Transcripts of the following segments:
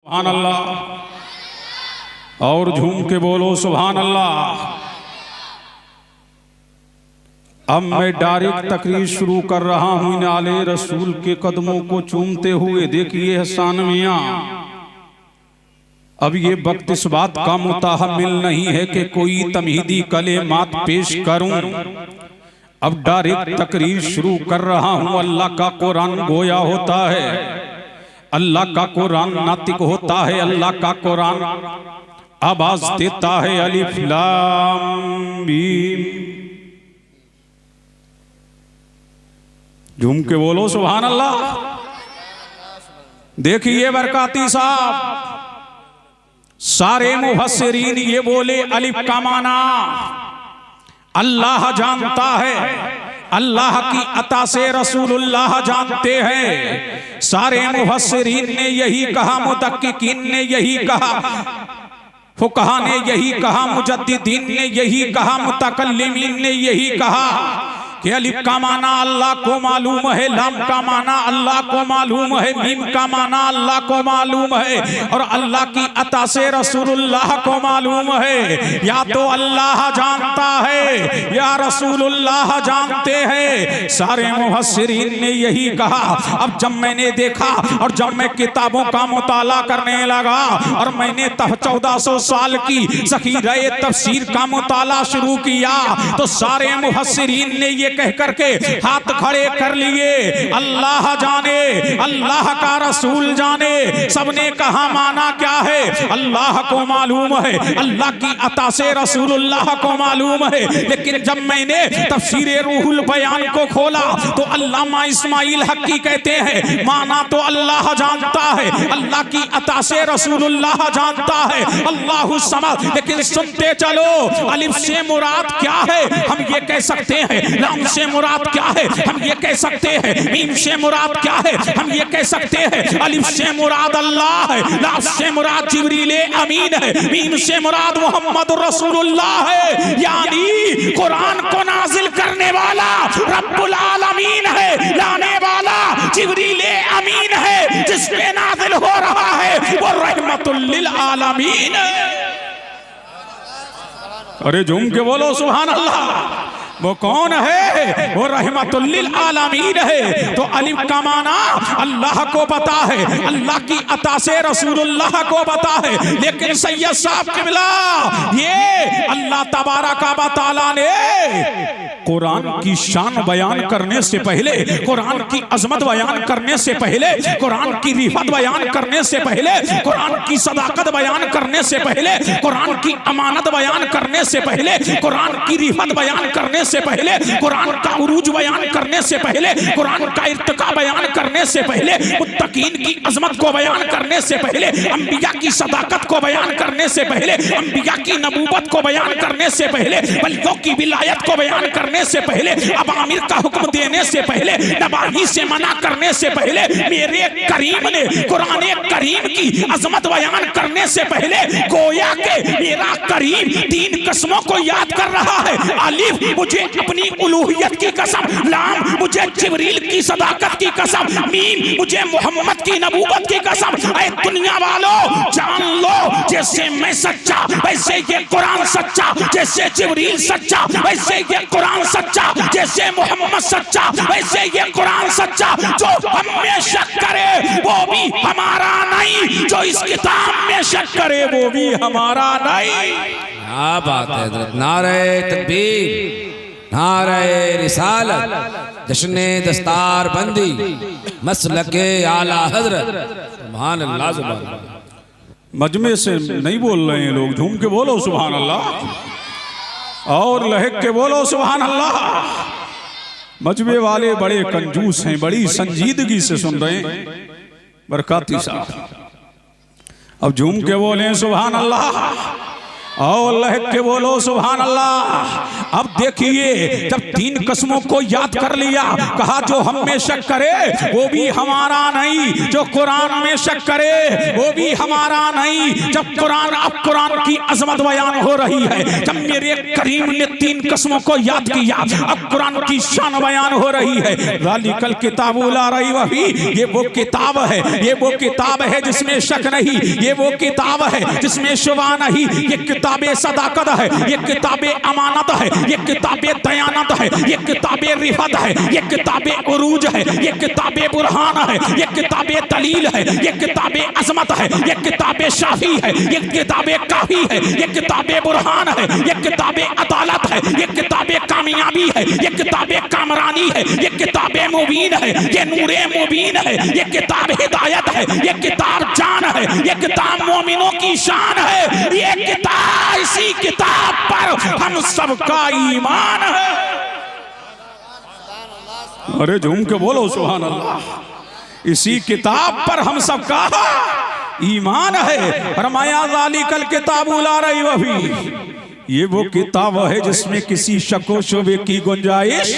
सुभान अल्लाह और झूम के बोलो सुभान अल्लाह। अब मैं डायरेक्ट तकरीर शुरू कर रहा हूं आले रसूल के कदमों को चूमते हुए। देखिए हसन मियां, अब ये वक्त इस बात का मुताहमिल नहीं है कि कोई तमहीदी कलेमात पेश करूं। अब डायरेक्ट तकरीर शुरू कर रहा हूं। अल्लाह का कुरान गोया होता है, अल्लाह का कुरान नातिक होता है, अल्लाह का कुरान आवाज देता है अलिफ लाम मीम। झूम के बोलो सुभान अल्लाह। देखिए बरकाती साहब, सारे मुफस्सिरीन ये बोले अलिफ का माना अल्लाह जानता है, अल्लाह की अता से रसूलुल्लाह जानते हैं। सारे मुफस्सिरीन ने यही कहा, मुदक्किकीन ने यही कहा, फुकहा ने यही कहा, मुजद्दिदीन ने यही कहा, मुतकल्लिमीन ने यही कहा कि अलिफ का माना अल्लाह को मालूम है, लाम का माना अल्लाह को मालूम है, मीम का माना अल्लाह को मालूम है और अल्लाह की अता से रसूलुल्लाह को मालूम है। या तो अल्लाह जानता है या रसूलुल्लाह जानते हैं। सारे मुफस्सिरीन ने यही कहा। अब जब मैंने देखा और जब मैं किताबों का मुताला करने लगा और मैंने 1400 साल की ज़ख़ीरा तफसीर का मुताला शुरू किया तो सारे मुफस्सिरीन ने ये कह करके हाथ खड़े कर लिए, अल्लाह जाने, अल्लाह का रसूल जाने। सबने कहा माना क्या है? अल्लाह को मालूम है, अल्लाह की अता से रसूलुल्लाह को मालूम है। लेकिन जब मैंने तफसीर रूहुल बयान को खोला तो अल्लामा इस्माइल हक्की कहते हैं माना तो अल्लाह जानता है, अल्लाह की अता से रसूलुल्लाह जानता है, अल्लाहु समद। लेकिन सुनते चलो, अलिफ से मुराद क्या है हम ये कह सकते हैं, लाम से मुराद क्या है हम ये कह सकते हैं, मीम से मुराद क्या है हम ये कह सकते हैं। अलिफ से मुराद अल्लाह है, लाम से मुराद जिब्रील अमीन है, मीम से मुराद मोहम्मद रसूलुल्लाह है। यानी कुरान को नाजिल करने वाला रब्बुल आलमीन है, लाने वाला जिब्रील अमीन है। जिस पे नाजिल हो रहा है वो रहमतुल लिल आलमीन है। अरे झूम के बोलो सुभान अल्लाह। वो कौन है? वो रहमतुल लिल आलमीन है। तो अलिफ का माना अल्लाह को पता है, अल्लाह की अता से रसूलुल्लाह को पता है। लेकिन सैयद साहब किबला, ये अल्लाह तबारक व तआला ने कुरान की शान बयान करने से पहले, कुरान की अजमत बयान करने से पहले, कुरान की रिफत बयान करने से पहले, कुरान की सदाकत बयान करने से पहले, कुरान की अमानत बयान करने से पहले, कुरान की रिफत बयान करने से पहले, कुरान का उरूज बयान करने से पहले, कुरान का इर्तिका बयान करने से पहले, मुत्तकीन की अजमत को बयान करने से पहले, अंबिया की सदाकत को बयान करने से पहले, अंबिया की नबूवत को बयान करने से पहले, वलियों की विलायत को बयान करने से पहले, अब आमिर का हुक्म देने से पहले, नवाही से मना करने से पहले, मेरे करीम ने कुरान करीम की अजमत बयान करने से पहले गोया के मेरा करीम 3 कसमों को याद कर रहा है। अलिफ मुझे अपनी उलूहियत की कसम, लाम मुझे जिब्रील की सदाकत की कसम, मीम मुझे मोहम्मद की नबूवत की कसम। ऐ दुनिया वालों जान लो, जैसे मैं सच्चा वैसे ये कुरान सच्चा, जैसे जिब्रील सच्चा वैसे ये कुरान सच्चा, जैसे मोहम्मद सच्चा वैसे ये कुरान सच्चा। जो हम में शक करे वो भी हमारा नहीं, जो इस किताब में शक करे वो भी हमारा नहीं। क्या बात है हज़रत। नारे तकबीर, नारे रिसालत, जश्ने दस्तार बंदी, मसलके आला हजरत। सुभान अल्लाह, सुभान अल्लाह। मजमे से नहीं बोल रहे हैं लोग, झूम के बोलो सुभान अल्लाह और लहक के बोलो सुभान अल्लाह। मजमे वाले बड़े कंजूस हैं, बड़ी संजीदगी से सुन रहे हैं बरकाती साहब। अब झूम के बोले सुभान अल्लाह और लहक के बोलो सुभान अल्लाह। अब देखिए जब 3 कसमों को याद कर लिया, कहा जो हम में शक करे वो भी हमारा नहीं, जो कुरान में शक करे वो भी हमारा नहीं। जब कुरान, अब कुरान की अजमत बयान हो रही है, जब मेरे करीम ने 3 कसमों को याद किया, अब कुरान की शान बयान हो रही है। ज़ालिकल किताबु ला रैब फीह, ये वो किताब है, ये वो किताब है जिसमें शक नहीं, ये वो किताब है जिसमें शुबा नहीं, ये किताबे सदाकत है, ये किताबे अमानत है, ये किताबे दयानत है, ये किताबे रिफत है, ये किताबे उरूज है, ये किताबे बुरहान है, ये किताबे दलील है, ये किताबे अजमत है, ये किताबे शाफी है, ये किताबे काफी है, ये किताबे बुरहान है, ये किताबे अदालत है, ये किताबे कामयाबी है, ये किताबे कामरानी है, ये किताबे मुबीन है, ये नूरे मुबीन है, ये किताब हिदायत है, ये किताब जान है, ये किताब मोमिनों की शान है, ये किताब, इसी किताब पर हम सबका ईमान है। अरे झूम के बोलो सुभान अल्लाह। इसी किताब पर हम सबका ईमान है। फरमाया ज़ालिकल किताबु ला रैब फीह, ये वो किताब है जिसमें किसी शको शुबे की गुंजाइश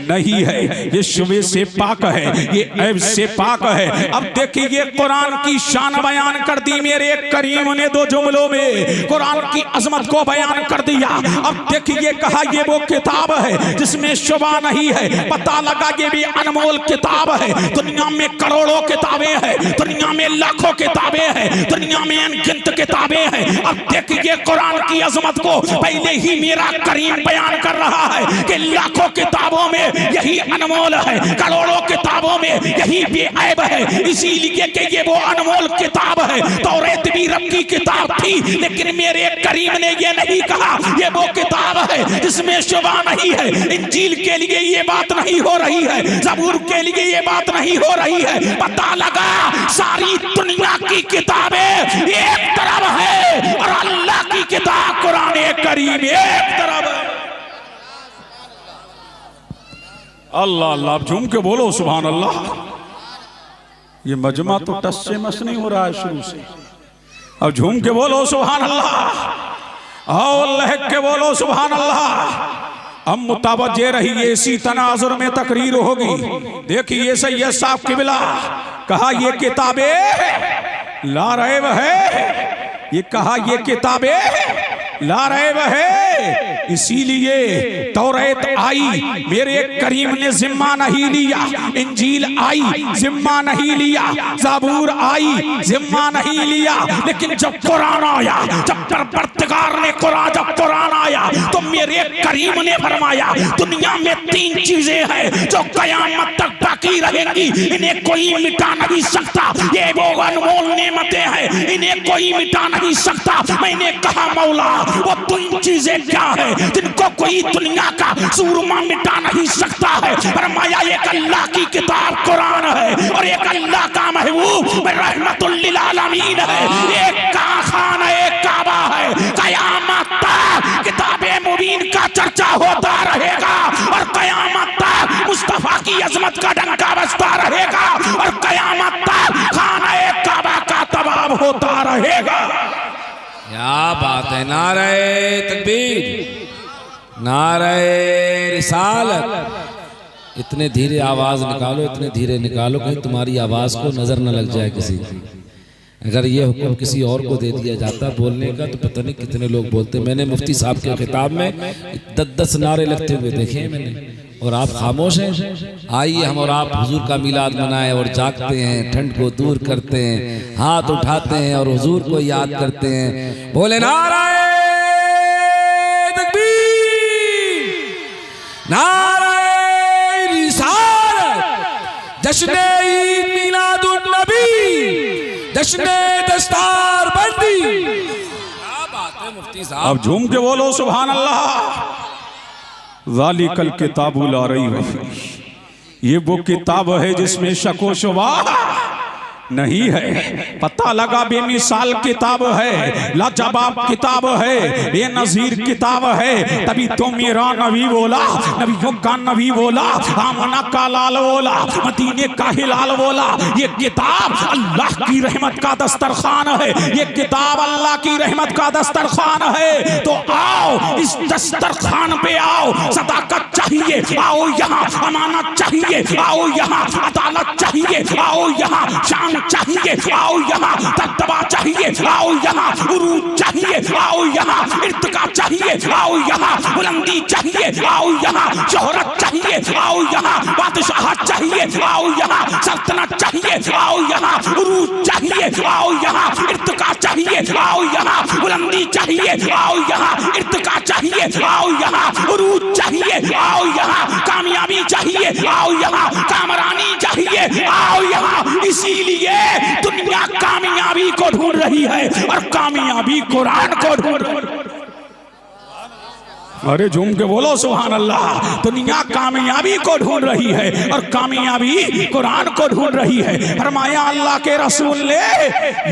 नहीं है, ये शुबे से पाक है, ये ऐब से पाक है। अब देखिए ये कुरान की शान बयान कर दी मेरे करीम ने 2 जुमलों में, कुरान की अजमत को बयान कर दिया। अब देखिए कहा ये वो किताब है जिसमें शुबा नहीं है। पता लगा ये भी अनमोल किताब है। दुनिया में करोड़ों किताबें हैं, दुनिया में लाखों किताबें हैं, दुनिया में अनगिनत किताबें हैं। अब देखिए कुरान की अजमत को पहले ही मेरा करीम बयान कर रहा है कि लाखों किताबों में यही अनमोल है, करोड़ों किताबों में यही बेऐब है। इसीलिए कि ये वो अनमोल किताब है। तौरात भी रब की किताब थी, लेकिन मेरे करीम ने ये नहीं कहा ये वो किताब है जिसमें शुबा नहीं है। इंजील के लिए ये बात नहीं हो रही है, ज़बूर के लिए ये बात नहीं हो रही है। पता लगा सारी दुनिया की किताबें एक तरफ है और अल्लाह की किताब कुरान करीम एक तरफ। अल्लाह अल्लाह, झूम के बोलो सुभान अल्लाह। ये मजमा तो टस से मस नहीं हो रहा है शुरू से। अब झूम के बोलो सुभान अल्लाह और लहक के बोलो सुभान अल्लाह। अब मुतावज्जे रहिए, इसी तनाजुर में तकरीर होगी। देखिए सैयद साहब किबला कहा ये किताबें ला रैब है, ये कहा ये किताबें ला रैब है। इसीलिए तौरात आई मेरे करीम ने जिम्मा नहीं लिया, इंजील आई जिम्मा नहीं लिया, ज़बूर आई जिम्मा नहीं लिया। लेकिन जब कुरान आया, जब परवरदिगार ने जब कुरान आया तो मेरे करीम ने फरमाया दुनिया में 3 चीजें हैं जो कयामत तक बाकी रहेंगी, इन्हें कोई मिटा नहीं सकता। ये वो अनमोल नेमतें हैं, इन्हें कोई मिटा नहीं सकता। मैंने कहा मौला वो 3 चीजें क्या है जिनको कोई दुनिया का सूरमा मिटा नहीं सकता है? फरमाया एक अल्लाह की किताब कुरान है और एक अल्लाह का महबूब रहमतुल लिल आलमीन है, एक का खाना एक काबा है। कयामत तक किताबे मुबीन का चर्चा होता रहेगा और कयामत तक मुस्तफा की अजमत का डंका बजता रहेगा और कयामत तक खाना एक काबा का तवाब होता रहेगा। क्या बात है। नारे तकबीर, नारे रिसालत। इतने धीरे आवाज निकालो, इतने धीरे निकालो कहीं तुम्हारी आवाज को नजर न लग जाए किसी की। अगर ये हुक्म किसी और को दे दिया जाता बोलने का तो पता नहीं कितने लोग बोलते। मैंने मुफ्ती साहब के खिताब में 10-10 नारे लगते हुए देखे हैं मैंने, और आप खामोश हैं। आइए हम और आप हुजूर का मिलाद मनाएं और जागते हैं, ठंड को दूर करते हैं, हाथ उठाते हैं और हुजूर को याद करते हैं। बोले नारे तकबीर, नारे रिसालत, जश्ने ईद मिलादुन नबी, जश्ने दस्तार बंदी। क्या बात है मुफ्ती साहब। अब झूम के बोलो सुभान अल्लाह। ज़ालिकल किताबु ला रैब फीह, ये वो किताब है जिसमें शको शुबा नहीं है। पता लगा बेमिसाल किताब है, लाजवाब किताब है, बेनज़ीर किताब है। तभी तो मेरा नबी बोला, नबियों का नबी बोला, आमना का लाल बोला, मदीने का हिलाल बोला, ये किताब अल्लाह की रहमत का दस्तरखान है, ये किताब अल्लाह की रहमत का दस्तरखान है। तो आओ इस दस्तरखान पे आओ, सदाकत चाहिए आओ यहाँ, अमानत चाहिए आओ यहाँ, अदालत चाहिए आओ यहाँ, शान चाहिए आओ यहाँ, दबदबा चाहिए आओ यहाँ, उरूज चाहिए आओ यहाँ, इर्तिका चाहिए आओ यहाँ, बुलंदी चाहिए आओ यहाँ, शोहरत चाहिए आओ यहाँ, बादशाहत चाहिए आओ यहाँ, सल्तनत चाहिए आओ यहाँ, उरूज चाहिए आओ यहाँ, इर्तिका चाहिए आओ यहाँ, बुलंदी चाहिए आओ यहाँ, इर्तिका चाहिए आओ यहाँ, उरूज चाहिए आओ यहाँ, कामयाबी चाहिए आओ यहाँ, कामरानी चाहिए आओ यहाँ। इसीलिए दुनिया कामयाबी को ढूंढ रही है और कामयाबी कुरान को ढूंढ रही है। अरे झूम के बोलो सुभान अल्लाह। दुनिया कामयाबी को ढूंढ रही है और कामयाबी कुरान को ढूंढ रही है। फरमाया अल्लाह के रसूल ने,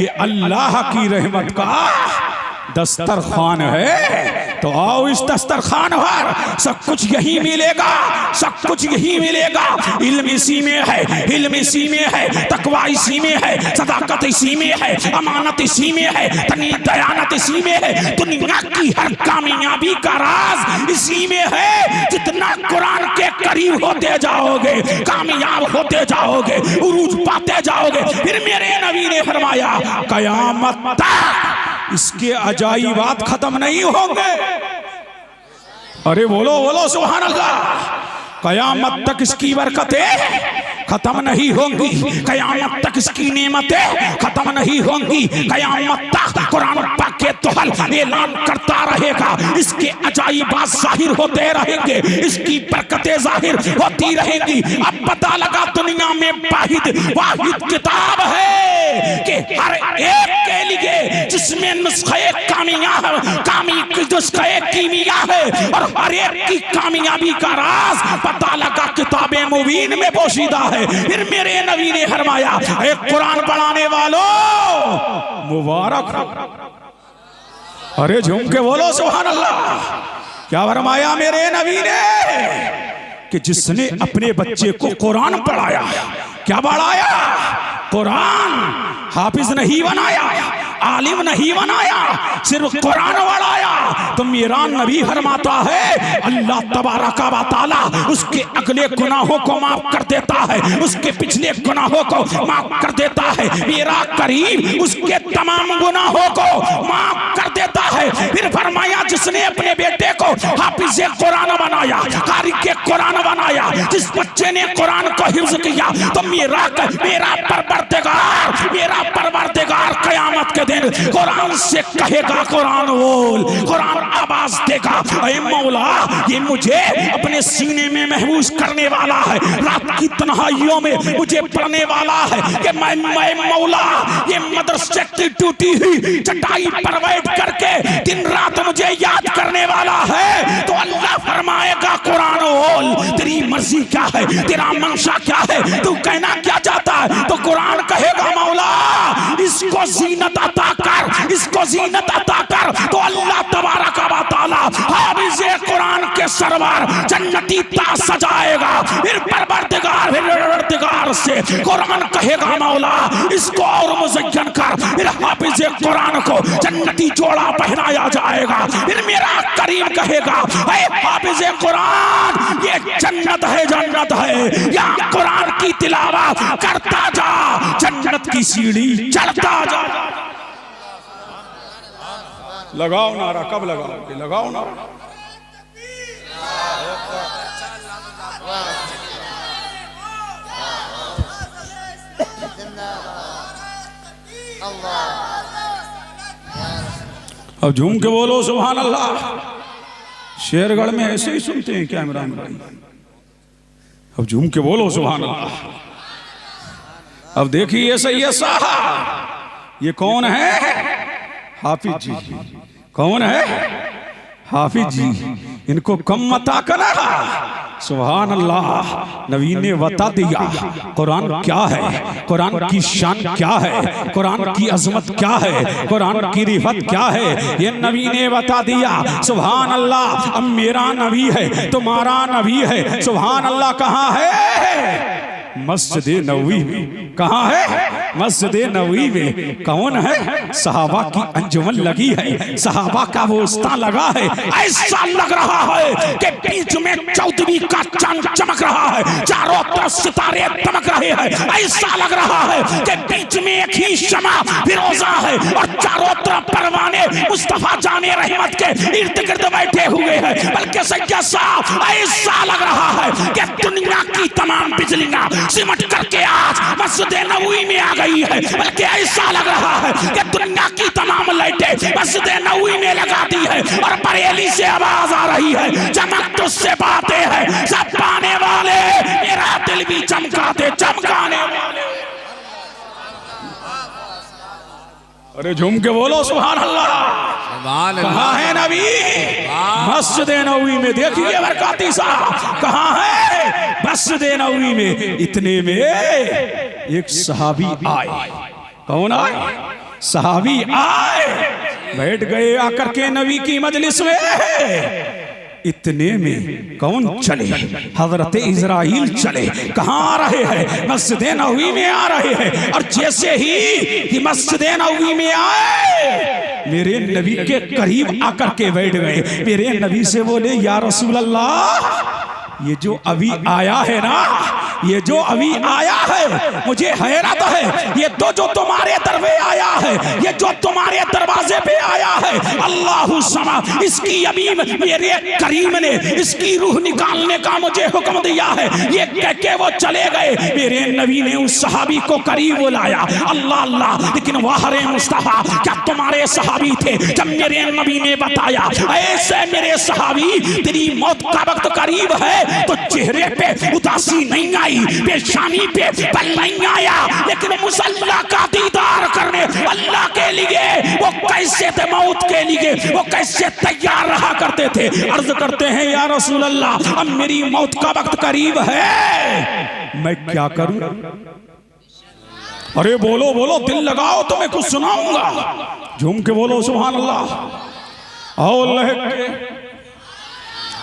ये अल्लाह की रहमत का दस्तरखान है। तो आओ इस दस्तरखान पर, सब कुछ यही मिलेगा, सब कुछ यही मिलेगा। इल्म इसी में है, इल्म इसी में है, तकवा इसी में है, सदाकत इसी में है, अमानत इसी में है, दयानत इसी में है। दुनिया की हर कामयाबी का राज इसी में है। जितना कुरान के करीब होते जाओगे, कामयाब होते जाओगे, उरूज पाते जाओगे। फिर मेरे नबी ने फरमाया कयामत तक इसके अजाइबात खत्म नहीं होंगे। अरे बोलो बोलो सुभान अल्लाह। कयामत तक इसकी बरकतें खत्म नहीं होंगी, कयामत तक इसकी नेमतें खत्म नहीं होंगी। कयामत तक कुरान पाक के तोहल ऐलान करता रहेगा, इसके अजाइबात जाहिर होते रहेंगे, इसकी बरकतें जाहिर होती रहेंगी। अब पता लगा दुनिया में वाहिद किताब है कि हर एक के लिए जिसमें नुस्खे कीमिया है और हर एक की कामयाबी का राज पता लगा किताबे मुबीन में पोशीदा है। फिर मेरे नबी ने फरमाया, एक कुरान पढ़ाने वालों मुबारक। अरे झूम के बोलो सुभान अल्लाह। क्या फरमाया मेरे नबी ने कि जिसने अपने बच्चे को कुरान पढ़ाया, क्या बढ़ाया? कुरान हाफिज नहीं बनाया, आलिम नहीं बनाया, सिर्फ कुरान बढ़ाया। तो मेरा नबी फरमाता है अल्लाह तबारक व तआला उसके अगले गुनाहों को माफ कर देता है, उसके पिछले गुनाहों को माफ कर देता है। मेरा करीम उसके तमाम गुनाहों को माफ कर देता है। फिर फरमाया जिसने अपने बेटे को हाफिज कुरान बनाया, कारी के कुरान बनाया, जिस बच्चे ने कुरान को हिफ्ज किया, तो मेरा परवरदिगार कयामत के दिन कुरान से कहेगा कुरान बोल, कुरान आवाज देगा, ऐ मौला ये मुझे अपने सीने में महफूज करने वाला है, रात की तन्हाइयों में मुझे पढ़ने वाला है कि मैं मौला ये मदरसे की टूटी हुई चटाई पर बैठ करके दिन रात मुझे याद करने वाला है। तो अल्लाह फरमाएगा कुरान बोल, तेरी मर्जी क्या है, तेरा मंशा क्या है, तू कहना क्या चाहता है? तो कुरान कहेगा मौला इसको जीनत अता कर, इसको जीनत अता कर। तो अल्लाह तबारक व तआला हाफिज़ कुरान के सरवर जन्नती ताज सजाएगा। फिर परवरदिगार से कुरान कहेगा मौला इसको और मुज़य्यन कर। फिर हाफिज़ कुरान को जन्नती जोड़ा पहनाया जाएगा। फिर मेरा करीम कहेगा ऐ हाफिज़ कुरान ये जन्नत है, जन्नत है, यहाँ कुरान की तिलावत करता जा, जन्नत की सीढ़ी चढ़ता जा। लगाओ नारा, कब लगाओ? लगाओ नारा। अब झूम के बोलो सुभान अल्लाह। शेरगढ़ में ऐसे ही सुनते हैं क्या इमरान भाई? अब झूम के बोलो सुभान अल्लाह। अब देखिए सैयद साहब ये कौन है? हाफिज जी। कौन है? हाफिज जी। इनको कम मत करा, सुभान अल्लाह। नबी ने बता दिया कुरान क्या है, कुरान की शान क्या है, कुरान की अजमत क्या है, कुरान की रिफत क्या है, ये नबी ने बता दिया। सुभान अल्लाह। अब मेरा नबी है, तुम्हारा नबी है, सुभान अल्लाह कहाँ है? मस्जिद नबवी में। कहाँ है? मस्जिद नबवी में। कौन है? सहाबा की अंजुमन लगी है, सहाबा का वो उस्ता लगा है। ऐसा लग रहा है कि बीच में 14वीं का चांद चमक रहा है, चारों तरफ सितारे चमक रहे हैं। ऐसा लग रहा है कि बीच में एक ही शमा फिरोजा है और चारों तरफ परवाने मुस्तफा जाने रहमत के इर्द गिर्द बैठे हुए हैं। बल्कि सैयद साहब ऐसा लग रहा है कि दुनिया की तमाम बिजलियां सिमट करके आज मस्जिद नबवी में आ गई है। बल्कि ऐसा लग रहा है कि दुनिया की तमाम लाइटें मस्जिद नबवी में लगा दी है और बरेली से आवाज आ रही है, चमक तुझसे बातें हैं सब पाने वाले, मेरा दिल भी चमका दे चमकाने वाले। अरे झूम के बोलो सुभान अल्लाह। कहाँ है नबी? मस्जिद नबवी में। देखिए बरकाती साहब कहाँ है? मस्जिद नबवी में। इतने में एक सहाबी आए। कौन आए? सहाबी आए, बैठ गए आकर के नबी की मजलिस में। इतने में कौन चले? हजरत इजराइल चले। कहाँ आ रहे हैं? मस्जिद नबवी में आ रहे हैं। और जैसे ही मस्जिद नबवी में आए, मेरे नबी के करीब आकर के बैठ गए। मेरे नबी से बोले, या रसूल अल्लाह, ये जो अभी आया है ना, ये जो अभी आया है, मुझे हैरत है। ये तो जो तुम्हारे दर पे आया है, ये जो तुम्हारे दरवाजे पे आया है, अल्लाहु समा, इसकी अभी मेरे करीम ने इसकी रूह निकालने का मुझे हुक्म दिया है। ये कह के वो चले गए। मेरे नबी ने उस सहाबी को करीब बुलाया। अल्लाह अल्लाह, लेकिन वाहरे मुस्तफा, क्या तुम्हारे सहाबी थे? जब मेरे नबी ने बताया, ऐसे मेरे सहाबी, तेरी मौत का वक्त करीब है, तो चेहरे पे उदासी नहीं आई, पेशानी पे बल नहीं आया, लेकिन मुसल्ला का दीदार करने अल्लाह के लिए वो कैसे थे, मौत के लिए वो कैसे तैयार रहा करते थे। अर्ज करते हैं, या रसूल अल्लाह, अब मेरी मौत का वक्त करीब है, मैं क्या करूं? अरे बोलो बोलो, दिल लगाओ, तुम्हें कुछ सुनाऊंगा। झूम के बोलो सुभान अल्लाह। और लहक के,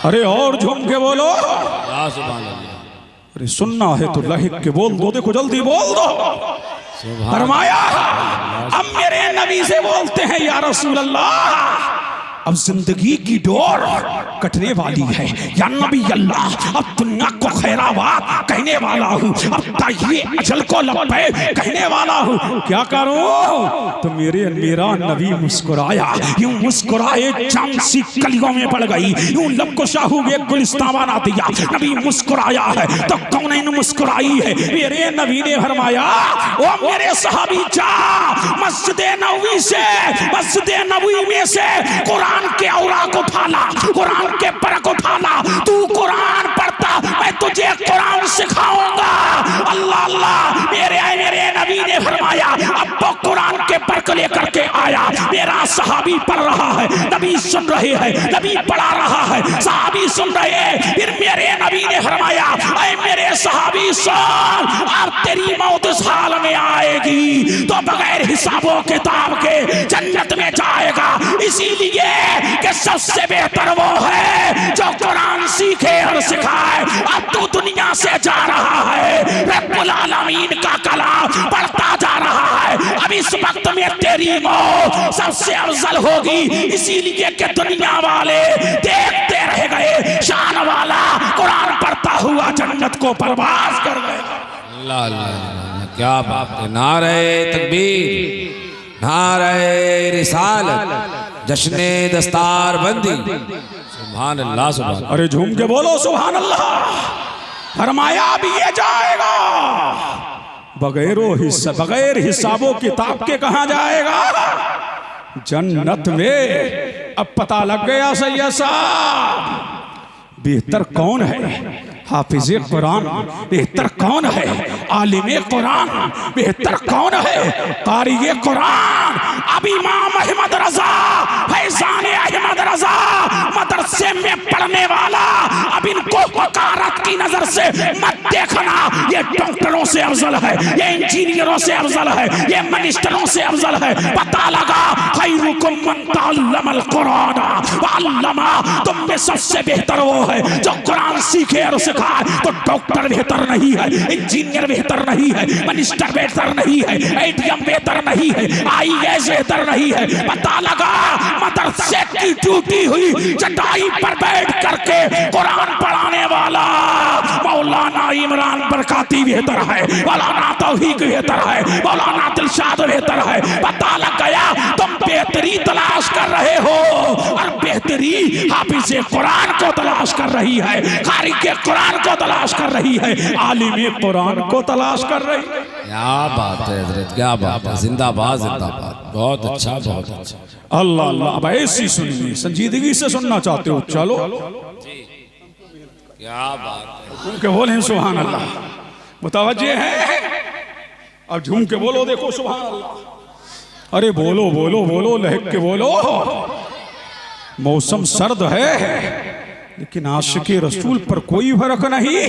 अरे और झूम के बोलो सुभान अल्लाह। अरे सुनना है तो लहक के बोल दो, देखो जल्दी बोल दो। फरमाया, अब मेरे नबी से बोलते हैं, या रसूल अल्लाह, अब जिंदगी की डोर कटने वाली है, या नबी अल्लाह, अब दुनिया को खैराबाद कहने वाला हूँ, अब ताइये अजल को लब्बैक कहने वाला हूँ, क्या करूँ? तो मेरा नबी मुस्कुराया। यूं मुस्कुराए चांद सी कलियों में पड़ गई, यूं लब को शाहू एक गुलिस्तां बना दिया। नबी मुस्कुराया है तो कौन मुस्कुराई है? मेरे नबी ने फरमाया, ओ मेरे सहाबी, जा मस्जिद नबवी से, मस्जिद नबवी में से कुरान के औराक उठाना, कुरान के परक उठाना, तू कुरान पढ़ता, मैं तुझे कुरान सिखाऊंगा। अल्लाह अल्लाह, मेरे नबी ने फरमाया, अब वो कुरान के परक लेकर के आया। मेरा सहाबी पढ़ रहा है, नबी सुन रहे हैं, नबी पढ़ा रहा है, सहाबी सुन रहे हैं। फिर मेरे नबी ने फरमाया, ऐ मेरे सहाबी सुन, अब तेरी मौत इस हाल में आएगी तो बगैर हिसाबों किताब के जन्नत में जाएगा। इसीलिए कि सबसे बेहतर वो है जो कुरान सीखे और सिखाए। अब तू दुनिया से जा रहा है, रब्बुल आलमीन का कलाम पढ़ता जा रहा है। अब इस वक्त में तेरी मौत सबसे अफजल होगी, इसीलिए कि दुनिया वाले देखते रह गए, शान वाला कुरान पढ़ता हुआ जन्नत को परवास कर गए। अल्लाह अल्लाह, क्या बात है। नारे तकबीर, नारे रिसालत, जश्ने दस्तार बंदी, सुभान अल्लाह सुभान। अरे झूम के बोलो सुभान अल्लाह। फरमाया, अब ये जाएगा बगैर हिसाबों किताब के। कहाँ जाएगा? जन्नत में। अब पता लग गया सैयद साहब, बेहतर कौन है? हाफिज कुरान बेहतर कौन है? आलिम कुरान बेहतर कौन है? कारी कुरान अब इमाम अहमद रजा फैजान अहमद रजा मदरसे में पढ़ने वाला, अब इनको वकालत की नजर से मत देखना। ये डॉक्टरों से अफजल है, ये इंजीनियरों से अफजल है, ये मिनिस्टरों से अफजल है। पता लगा खैरुकुम मन तअल्लमल कुरान व अल्लमा, तुम में सबसे बेहतर वो है जो कुरान सीखे और सिखाए। तो डॉक्टर बेहतर नहीं है, इंजीनियर बेहतर नहीं है, मिनिस्टर बेहतर नहीं है, एटीएम बेहतर नहीं है, आईएएस बेहतर नहीं है। पता लगा मदरसे की ड्यूटी हुई चटाई पर बैठ करके कुरान पढ़ाने वाला मौलाना इमरान बरकाती बेहतर है, मौलाना तौहीक बेहतर है, मौलाना दिलशाद बेहतर है। पता लग गया तुम बेहतरी तलाश कर रहे हो और बेहतरी हाफिज कुरान को तलाश कर रही है, कारी के कुरान को तलाश कर रही है, आलिम कुरान को तलाश कर रही है। क्या बात है हजरत, क्या बात है, जिंदाबाद जिंदाबाद, बहुत अच्छा बहुत अच्छा। अल्लाह अल्लाह। अब ऐसी सुनिए, संजीदगी से सुनना चाहते हो चलो, क्या बात है, झूम के बोले सुभान अल्लाह, मुतवज्जे है। अब झूम के बोलो, देखो सुभान अल्लाह। अरे बोलो बोलो बोलो, लहक के बोलो। मौसम सर्द है लेकिन आशिक़े रसूल पर कोई फर्क नहीं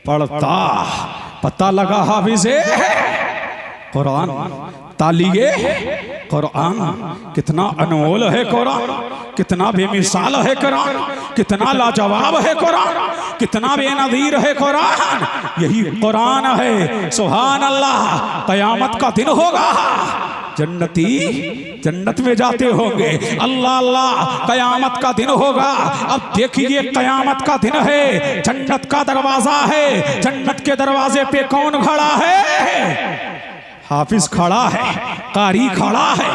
पड़ता। पता लगा हाफिज़े कुरान, तालिए कुरान कितना अनमोल है, कुरान कितना बेमिसाल है, कुरान कितना लाजवाब है, कुरान कितना बेनज़ीर है। कुरान यही कुरान है। सुभान अल्लाह। क़यामत का दिन होगा, जन्नती जन्नत में जाते होंगे। अल्लाह अल्लाह, कयामत का दिन होगा। अब देखिए कयामत का दिन है, जन्नत का दरवाजा है। जन्नत के दरवाजे पे कौन खड़ा है? हाफिज खड़ा है, कारी खड़ा है,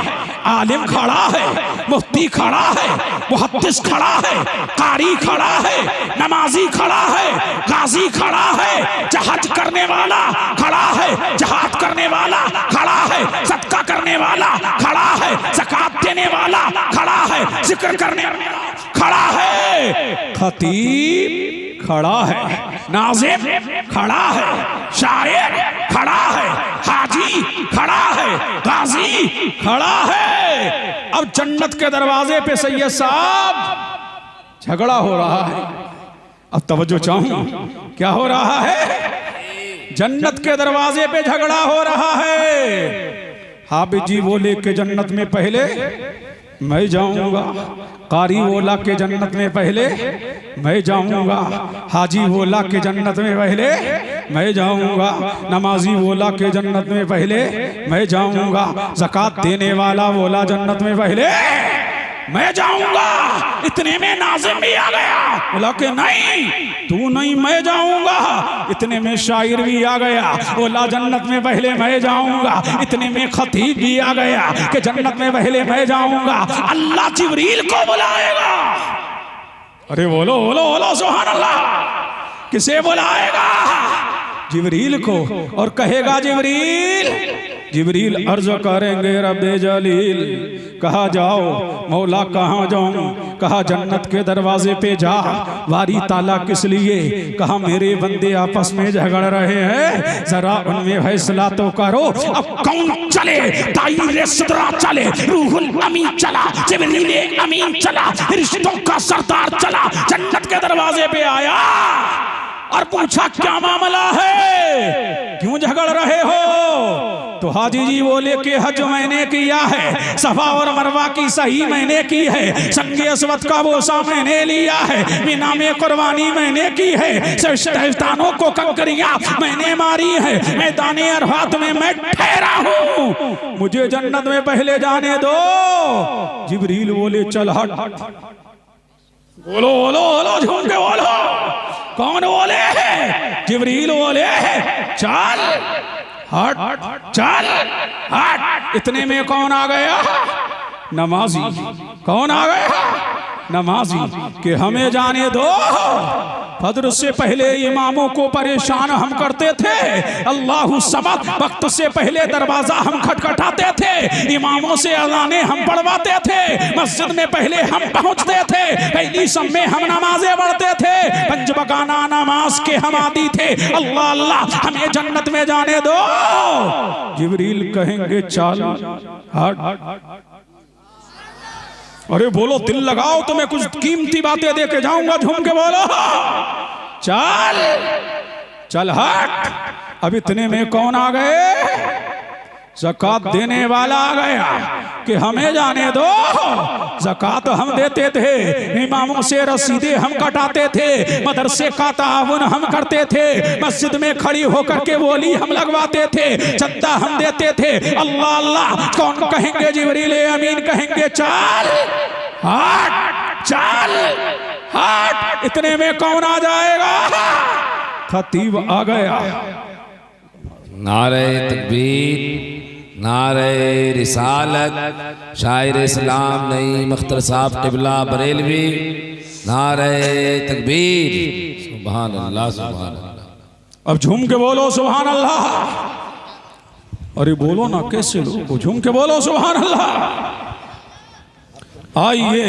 आलिम खड़ा है, मुफ्ती खड़ा है, मुहद्दिस खड़ा है, कारी खड़ा है, नमाजी खड़ा है, गाजी खड़ा है, जहाज करने वाला खड़ा है, जहाद करने वाला खड़ा है, सदका करने वाला खड़ा है, ज़कात देने वाला खड़ा है, जिक्र करने वाला खड़ा है, खतीब खड़ा है, नाज़िम खड़ा है, शायर खड़ा है, हाजी खड़ा है, गाजी खड़ा है। अब जन्नत के दरवाजे पे सैयद साहब झगड़ा हो रहा है। अब तवज्जो चाहूं, क्या हो रहा है? जन्नत के दरवाजे पे झगड़ा हो रहा है। हाफिज जी बोले कि जन्नत में पहले मैं जाऊंगा, कारी बोला के जन्नत में पहले मैं जाऊंगा, हाजी बोला के जन्नत में पहले मैं जाऊंगा, नमाजी बोला के जन्नत में पहले मैं जाऊंगा, ज़कात देने वाला बोला जन्नत में पहले मैं जाऊंगा। इतने में नाज़िम भी आ गया, बोला कि नहीं तू नहीं मैं जाऊंगा। इतने में शायर भी आ गया, बोला जन्नत में पहले मैं जाऊंगा। इतने में खतीब भी आ गया कि जन्नत में पहले मैं जाऊंगा। अल्लाह जिब्रील को बुलाएगा। अरे बोलो बोलो बोलो सुभान अल्लाह। किसे बुलाएगा? जिब्रील को, और कहेगा जिब्रील जिब्रील अर्ज करेंगे रब्बे जलील, कहा जाओ मौला कहाँ जाऊं? कहा जन्नत के दरवाजे पे जा। वारी ताला किस लिए? कहा मेरे बंदे आपस में झगड़ रहे हैं, जरा उनमें फैसला तो करो। अब कौन चले? ताईर सदरा चले, रूहुल अमीन चला, जिब्रील अमीन चला, रिश्तों का सरदार चला, जन्नत के दरवाजे पे आया और पूछा क्या मामला है, क्यों झगड़ रहे हो? तो हाजी जी बोले कि हज मैंने किया है, सफा और मरवा की सही मैंने की है, संगे अस्वद का बोसा मैंने लिया है, मीना में कुर्बानी मैंने की है, शैतानों को कंकरियां मैंने मारी है, मैदाने अरफात में मैं ठहरा हूँ, मुझे जन्नत में पहले जाने दो। जिब्रील बोले चल हट। बोलो बोलो बोलो झूम के बोलो। कौन बोले? जिब्रील बोले चल हट चल हट। इतने में कौन आ गया? नमाजी। कौन आ गया? नमाजी कि हमें जाने दो, फजर से पहले इमामों को परेशान हम करते थे, अल्लाहु समद वक्त से पहले दरवाजा हम खटखटाते थे, इमामों से अज़ानें हम पढ़वाते थे, मस्जिद में पहले हम पहुंचते थे, पहली सब में हम नमाजें पढ़ते थे, पंज बगाना नमाज के हम आदी थे। अल्लाह अल्लाह हमें जन्नत में जाने दो। जिब्रील कहेंगे चल हट। अरे बोलो दिल लगाओ, तुम्हें कुछ कीमती बातें दे के जाऊंगा, झूम के बोलो चल चल हट। अब इतने में कौन आ गए? ज़कात देने वाला आ गया कि हमें जाने दो, ज़कात हम देते थे, इमामों से रसीदें हम कटाते थे, मदरसे का ताउन हम करते थे, मस्जिद में खड़ी होकर के बोली हम लगवाते थे, चंदा हम देते थे। अल्लाह अल्लाह कौन कहेंगे? जिब्रील अमीन कहेंगे चल हट चल हट। इतने में कौन आ जाएगा? खतीब आ गया। नारे तकबीर, नारे रिसालत, शायर इस्लाम नईम अख्तर साहब क़िबला बरेलवी, नारे तकबीर, सुभान अल्लाह सुभान अल्लाह। अब झूम के बोलो सुभान अल्लाह। अरे बोलो ना, कैसे लोग झूम के बोलो सुभान अल्लाह। आइए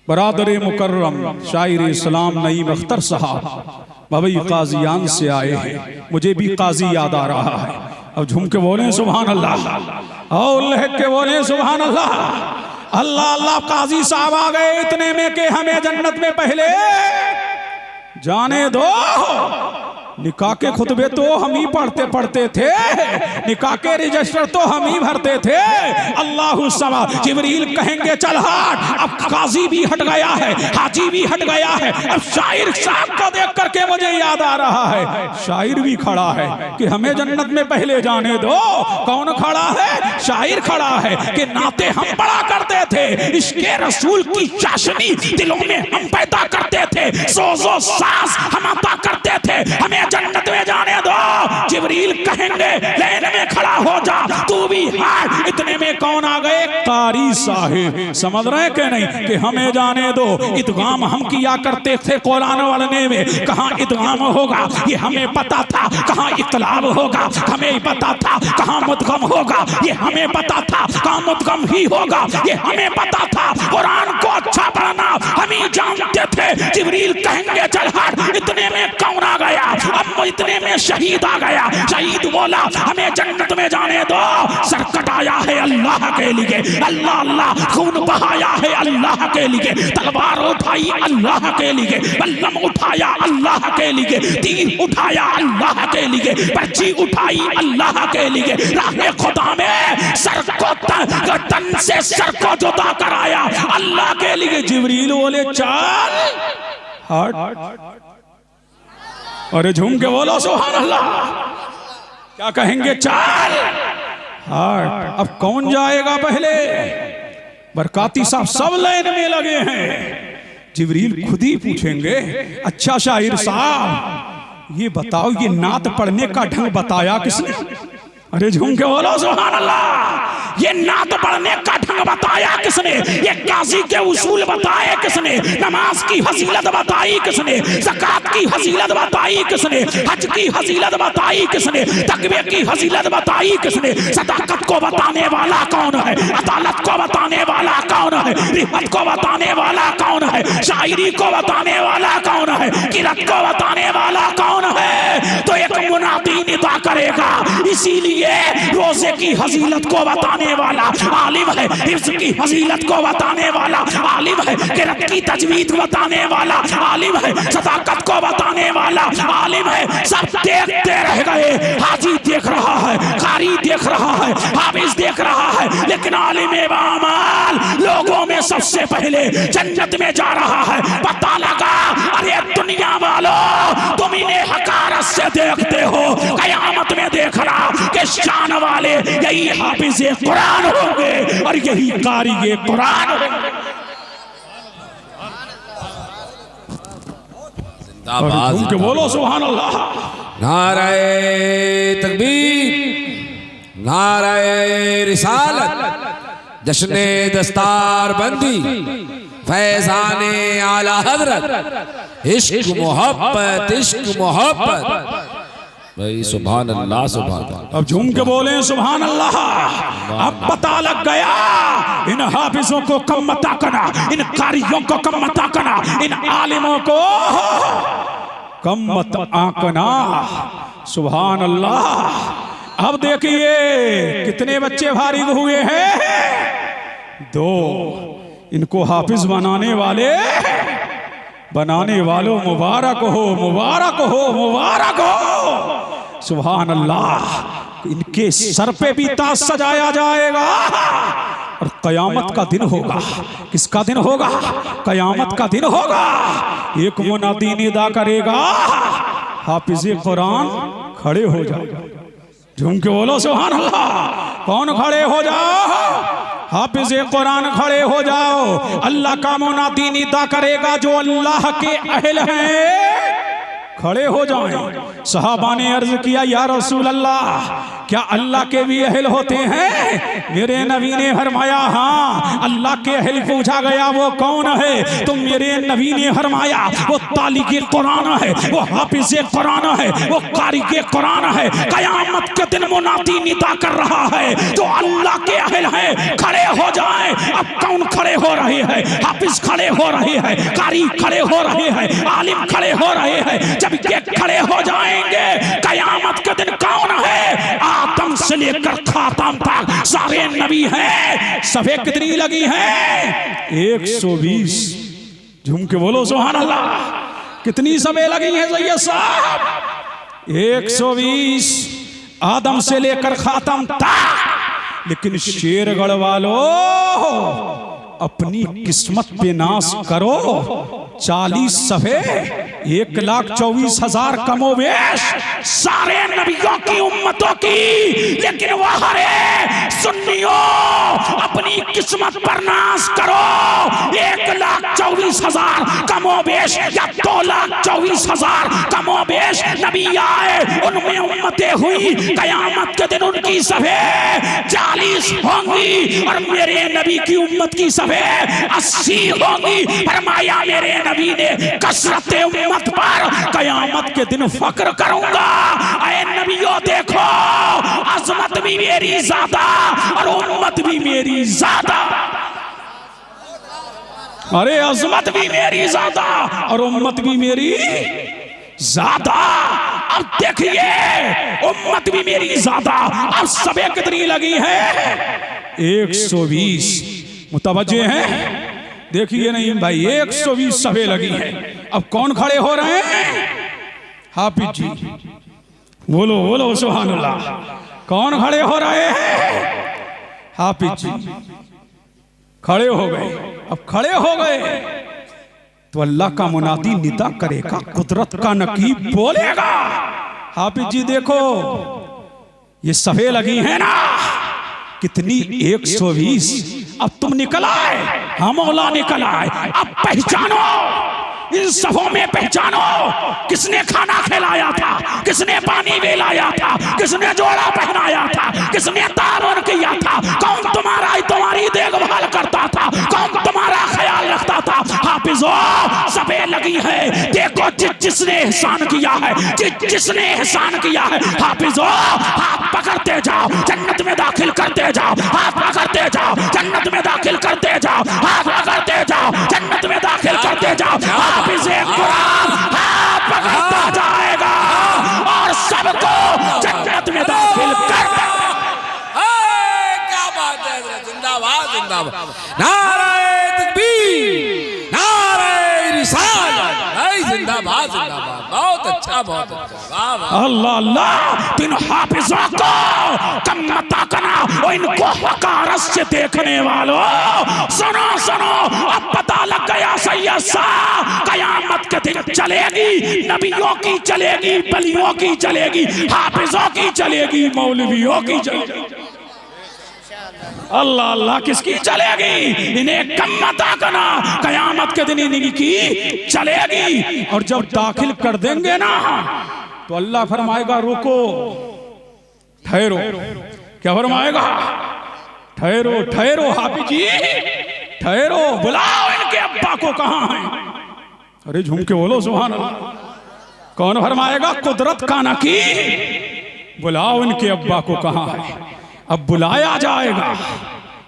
बरादर मुकर्रम शायर इस्लाम नईम अख्तर साहब बाबई काजियान से आए हैं, मुझे भी काजी याद आ रहा है। अब झूम के बोले सुभान अल्लाह और लहक के बोले सुभान अल्लाह। अल्लाह अल्लाह काजी साहब आ गए इतने में कि हमें जन्नत में पहले जाने दो। निकाह के खुतबे तो हम ही पढ़ते थे, निकाह के रजिस्टर तो हम ही भरते थे। अल्लाहु समद। जिब्रील कहेंगे चल हट। अब काजी भी हट गया है, हाजी भी हट गया है। अब शायर साहब को देख करके मुझे याद आ रहा है, शायर भी खड़ा है कि हमें जन्नत में पहले जाने दो। कौन खड़ा है? शायर खड़ा है कि नाते हम पढ़ा करते थे, इसके रसूल की चाशनी दिलों में हम पैदा करते थे, सोजो सास हम अता करते थे, हमें जन्नत में जाने दो। जिब्रील कहेंगे लाइन में खड़ा हो जा, तू भी हाथ। इतने में कौन आ गए? कारी साहिब। समझ रहे कि नहीं कि हमें जाने दो। इदगाम हम किया करते थे कुरान वालने में, कहाँ इदगाम होगा ये हमें पता था, कहाँ इकलाब होगा हमें पता था, कहाँ मुदगम होगा ये हमें पता था, कहाँ मुदगम ही होगा ये हमें पता था। कुरान को अच्छा पढ़ना हम ही जानते थे। जिब्रील कहेंगे चल हट। इतने में कौन आ गया? अब इतने में शहीद आ गया। शहीद बोला हमें जन्नत में जाने दो। सर कटाया है अल्लाह के लिए, अल्लाह अल्लाह। खून बहाया है अल्लाह के लिए, तलवार उठाई अल्लाह के लिए, बल्लम उठाया अल्लाह के लिए, तीर उठाया अल्लाह के लिए, पर्ची उठाई अल्लाह के लिए। राह खुदा में सर को तन से सर को जुदा कराया अल्लाह के लिए। जिब्रील बोले चल हट। अरे झूम के बोलो सुभान अल्लाह। क्या कहेंगे? चल हट। अब कौन जाएगा पहले? बरकाती साहब सब लाइन में लगे हैं। जिब्रील खुद ही पूछेंगे अच्छा शाहिर साहब ये बताओ ये नात पढ़ने का ढंग बताया किसने? अरे झूम के बोलो सुभान अल्लाह। ये नात पढ़ने का ढंग बताया किसने? ये काजी के उसूल बताए किसने? नमाज की फजीलत बताई किसने? ज़कात की फजीलत बताई किसने? हज की फजीलत बताई किसने? तकबीर की फजीलत बताई किसने? सदाकत को बताने वाला कौन है? अदालत को बताने वाला कौन है? रिफत को बताने वाला कौन है? शायरी को बताने वाला कौन है? किरत को बताने वाला कौन है? तो एक मुनादी निदा करेगा। इसीलिए रोजे की फजीलत को बताने वाला आलिम है, हिफ्ज की फजीलत को बताने वाला आलिम है, किरत की तजवीद बताने वाला आलिम है, सदाकत को बताने वाला आलिम है। सब देखते रह गए। हाजी देख रहा है, कारी देख रहा है, हाफिज देख रहा है, लेकिन आलिम बामाल लोगों में सबसे पहले जन्नत में जा रहा है। पता लगा अरे दुनिया वालों तुम इन्हें हकारत से देखते हो, कयामत में देखना कि शान वाले यही हाफिज़ कुरान होंगे और यही कारी कुरान होंगे। बोलो सुभान अल्लाह। नारे तकबीर, नारे रिसालत, जश्ने दस्तार बंदी, फैजाने आला हजरत, इश्क मोहब्बत, इश्क मोहब्बत। भाई सुभान अल्लाह, सुभान अल्लाह। अब झूम के बोले सुभान अल्लाह। अब पता लग गया इन हाफिजों को कम मत आंकना, इन कारियों को कम मत आंकना, इन आलिमों को कम मत आंकना। सुभान अल्लाह। अब देखिए कितने बच्चे फारिग हुए हैं, 2। इनको हाफिज बनाने वालों मुबारक हो, मुबारक हो, मुबारक हो। सुभान अल्लाह। इनके सर पे भी ताज सजाया जाएगा और कयामत का दिन होगा। किसका दिन होगा? कयामत का दिन होगा। एक मुनादी निदा करेगा, हाफिज़े कुरान खड़े हो जाओ। झूम के बोलो सुभान अल्लाह। कौन खड़े हो जाओ? हाफिज़े कुरान खड़े हो जाओ। अल्लाह का मुनादी निदा करेगा, जो अल्लाह के अहल हैं खड़े हो जाएं। सहाबा ने अर्ज किया, या रसूल अल्लाह, क्या अल्लाह के भी अहल होते हैं? मेरे नबी ने फरमाया, हाँ। अल्लाह के अहल पूछा गया, वो कौन है? तो मेरे नबी ने फरमाया, वो तालिक़े कुरान है, वो हाफिज़े कुरान है, वो कारिक़े कुरान है। कयामत के दिन मुनादी निदा कर रहा है, जो अल्लाह के अहल है खड़े हो जाएं। अब कौन खड़े हो रहे हैं? हाफिज खड़े हो रहे हैं, कारी खड़े हो रहे हैं, आलिम खड़े हो रहे हैं। जब ये खड़े हो जाएंगे, कयामत के दिन कौन है? आदम से लेकर खातम तक सारे नबी हैं। सफे कितनी लगी हैं? 120। झूम के बोलो सुभान अल्लाह। कितनी सफे लगी हैं सैयद साहब? 120। आदम से लेकर खातम तक। लेकिन शेरगढ़ वालों, अपनी किस्मत पे नाश करो। 40 सफे, 1,24,000 कमोवेश सारे नबियों की उम्मतों की। लेकिन वह सुन्नियों, अपनी किस्मत पर नाश करो। 1,24,000 कमोवेश या 2,24,000 कमोवेश नबी आए, उनमें उम्मतें हुई। कयामत के दिन उनकी सफे 40 होंगी और मेरे नबी की उम्मत की सफे 80 होंगी। फरमाया मेरे नबी ने, कसरत उम्मत पर कयामत के दिन फक्र करूंगा। ऐ नबियों देखो, अजमत भी मेरी ज्यादा और उम्मत भी मेरी ज्यादा। अरे अजमत भी मेरी ज्यादा और उम्मत भी मेरी ज्यादा। अब देखिए, उम्मत भी मेरी ज्यादा। अब सबे कितनी लगी है? 120। मुतवज्जे हैं? देखिए नहीं भाई, 120 सभे लगी हैं। अब कौन खड़े हो रहे हैं? हाफिज जी। बोलो बोलो सुभान अल्लाह। कौन खड़े हो रहे हैं? हाफिज जी खड़े हो गए। अब खड़े हो गए तो अल्लाह का मुनादी निदा करेगा, कुदरत का नकीब बोलेगा। हाफिज जी देखो, ये सभे लगी है ना, कितनी? 120। अब तुम निकल आए, हम मौला निकल आए। अब पहचानो, इन सफों में पहचानो, किसने खाना खिलाया था, किसने पानी पिलाया था, किसने जोड़ा पहनाया था, किसने तावन किया था, कौन तुम्हारी देखभाल करता था, कौन तुम्हारा ख्याल रखता था। हाफिजो सबे लगी है। देखो जिसने एहसान किया है, जिसने एहसान किया है। हाफिजो हाथ पकड़ते जाओ, जन्नत में दाखिल करते जाओ। हाथ पकड़ते जाओ, जन्नत में दाखिल करते जाओ। हाथ पकड़ते जाओ, जन्नत में दाखिल करते जाओ। हाफिज़े कुरान हाथ पकड़ता जाएगा और सबको जन्नत में दाखिल कर देगा। क्या बात है, जिंदाबाद जिंदाबाद। नारे तकबीर, नारे रिसालत। जिंदाबाद जिंदाबाद। बहुत अच्छा, बहुत अच्छा। अल्लाह अल्लाह। तीन हाफिजों को कम मत आंकना, और इनको हकारत से देखने वालों सुनो सुनो। अब पता लग गया सैयद साहब, कयामत के दिन चलेगी, नबियों की चलेगी, बलियों की चलेगी, हाफिजों की चलेगी, मौलवियों की चलेगी। अल्लाह अल्लाह, किसकी चलेगी? इन्हें कम मत आंकना, कयामत के दिन इनकी चलेगी। और जब दाखिल कर देंगे ना, तो अल्लाह फरमाएगा रुको, ठहरो, क्या फरमाएगा? ठहरो ठहरो हाफिज जी, ठहरो, बुलाओ इनके अब्बा को, कहां हैं? अरे झूम के बोलो सुभान अल्लाह। कौन फरमाएगा? कुदरत का नकीर, बुलाओ इनके अब्बा को, कहां है? अब बुलाया जाएगा।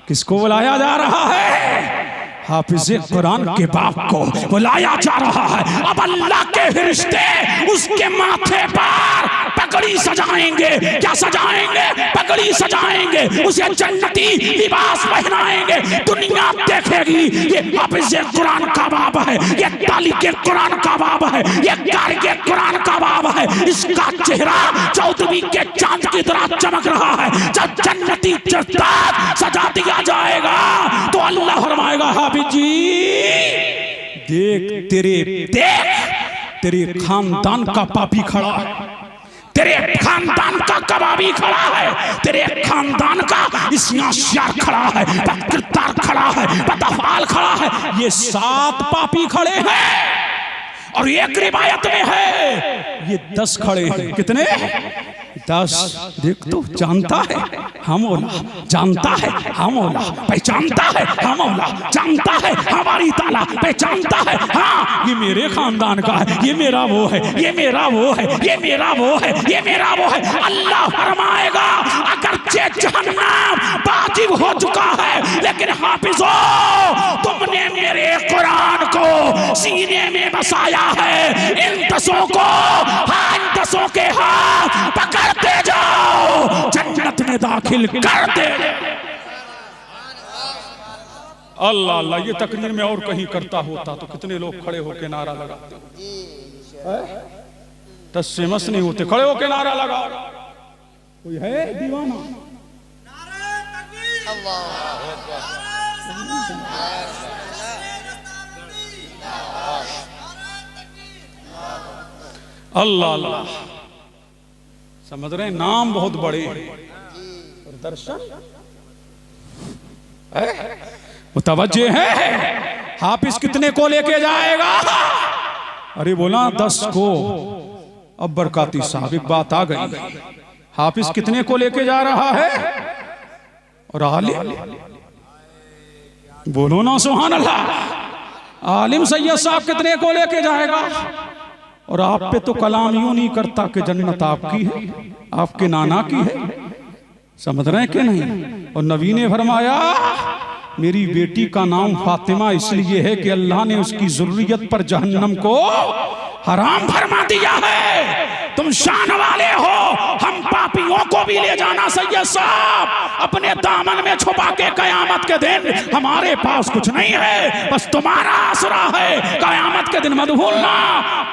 किसको बुलाया जा रहा है? हाफिज कुरान के बाप को बुलाया जा रहा है। अब अल्लाह के फरिश्ते उसके माथे पर पगड़ी सजाएंगे। क्या सजाएंगे? पगड़ी सजाएंगे, उसे जन्नती लिबास पहनाएंगे। दुनिया देखेगी ये हाफिज कुरान का बाप है, ये ताली के कुरान का बाप है, ये कार के कुरान का बाप है। इसका चेहरा चौदहवीं के चांद की तरह चमक रहा है। जब जन्नती जर्दाद सजा दिया जाएगा तो अल्लाह फरमाएगा, हाफिज जी देख तेरे खानदान का पापी खड़ा है, तेरे खानदान का कबाबी खड़ा है, तेरे खानदान का इस्नाशियार खड़ा है, बदकिरदार खड़ा है, बदअफ़आल खड़ा है। ये 7 पापी खड़े हैं और एक रिवायत में है ये 10 खड़े हैं। कितने? 10। देख तो जानता है हम औला, जानता है हम औला, पहचानता है हम औला, जानता है हमारी ताला, पहचानता है हाँ ये मेरे खानदान का है, ये मेरा वो है, ये मेरा वो है, ये मेरा वो है, ये मेरा वो है। अल्लाह फरमाएगा अगरचे जहन्नम वाजिब हो चुका है, लेकिन हाफिजो तुमने मेरे कुरान को सीने में बसाया है। इन 10 को इन 10 के हाथ पकड़ते जाओ, जन्नत में दाखिल कर दे। अल्लाह अल्लाह, ये तकरीर में और कहीं करता होता तो कितने लोग खड़े होके नारा लगाते। 10 से मस नहीं होते, खड़े होके नारा लगा। कोई है दीवाना? अल्लाह अल्लाह, समझ रहे हैं? नाम बहुत बड़े और दर्शन मुतवज्जे है। हाफिज कितने को लेके जाएगा? अरे बोला 10 को। अब बरकाती साहब एक बात आ गई, हाफिज कितने को लेके जा रहा है? और आलिम बोलो ना सुभान अल्लाह। आलिम सैयद साहब कितने को लेके जाएगा? और आप पे तो कलाम यूं नहीं करता कि जन्नत आपकी है, आपके नाना की है। समझ रहे हैं कि नहीं? और नबी ने फरमाया मेरी बेटी का नाम फातिमा इसलिए है कि अल्लाह ने उसकी ज़ुर्रियत पर जहन्नम को हराम फरमा दिया है। तुम शान वाले हो, हम पापियों को भी ले जाना सैयद साहब अपने दामन में छुपा के। कयामत के दिन हमारे पास कुछ नहीं है, बस तुम्हारा आसरा है। कयामत के दिन मत भूलना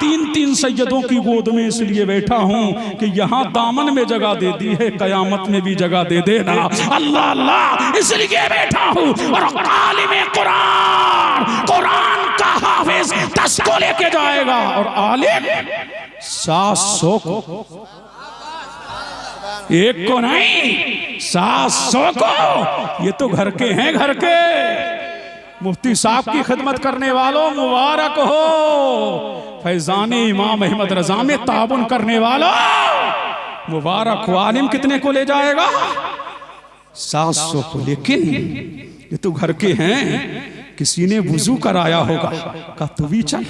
3-3 सैयदों की गोद में इसलिए बैठा हूं कि यहाँ दामन में जगह दे दी है, कयामत में भी जगह दे देना। अल्लाह अल्लाह, इसलिए बैठा हूं। और आलिम कुरान, कुरान का हाफिज 10 को लेके जाएगा और आलिम 700 को। एक को नहीं, 700 को। ये तो घर के हैं, घर के। मुफ्ती साहब की खिदमत करने वालों मुबारक हो। फैजान इमाम अहमद रजा में ताबुन करने वालों मुबारक हो। आलिम कितने को ले जाएगा? 700 को। लेकिन ये तो घर के हैं। किसी ने वुजू कराया होगा, का तू भी चल।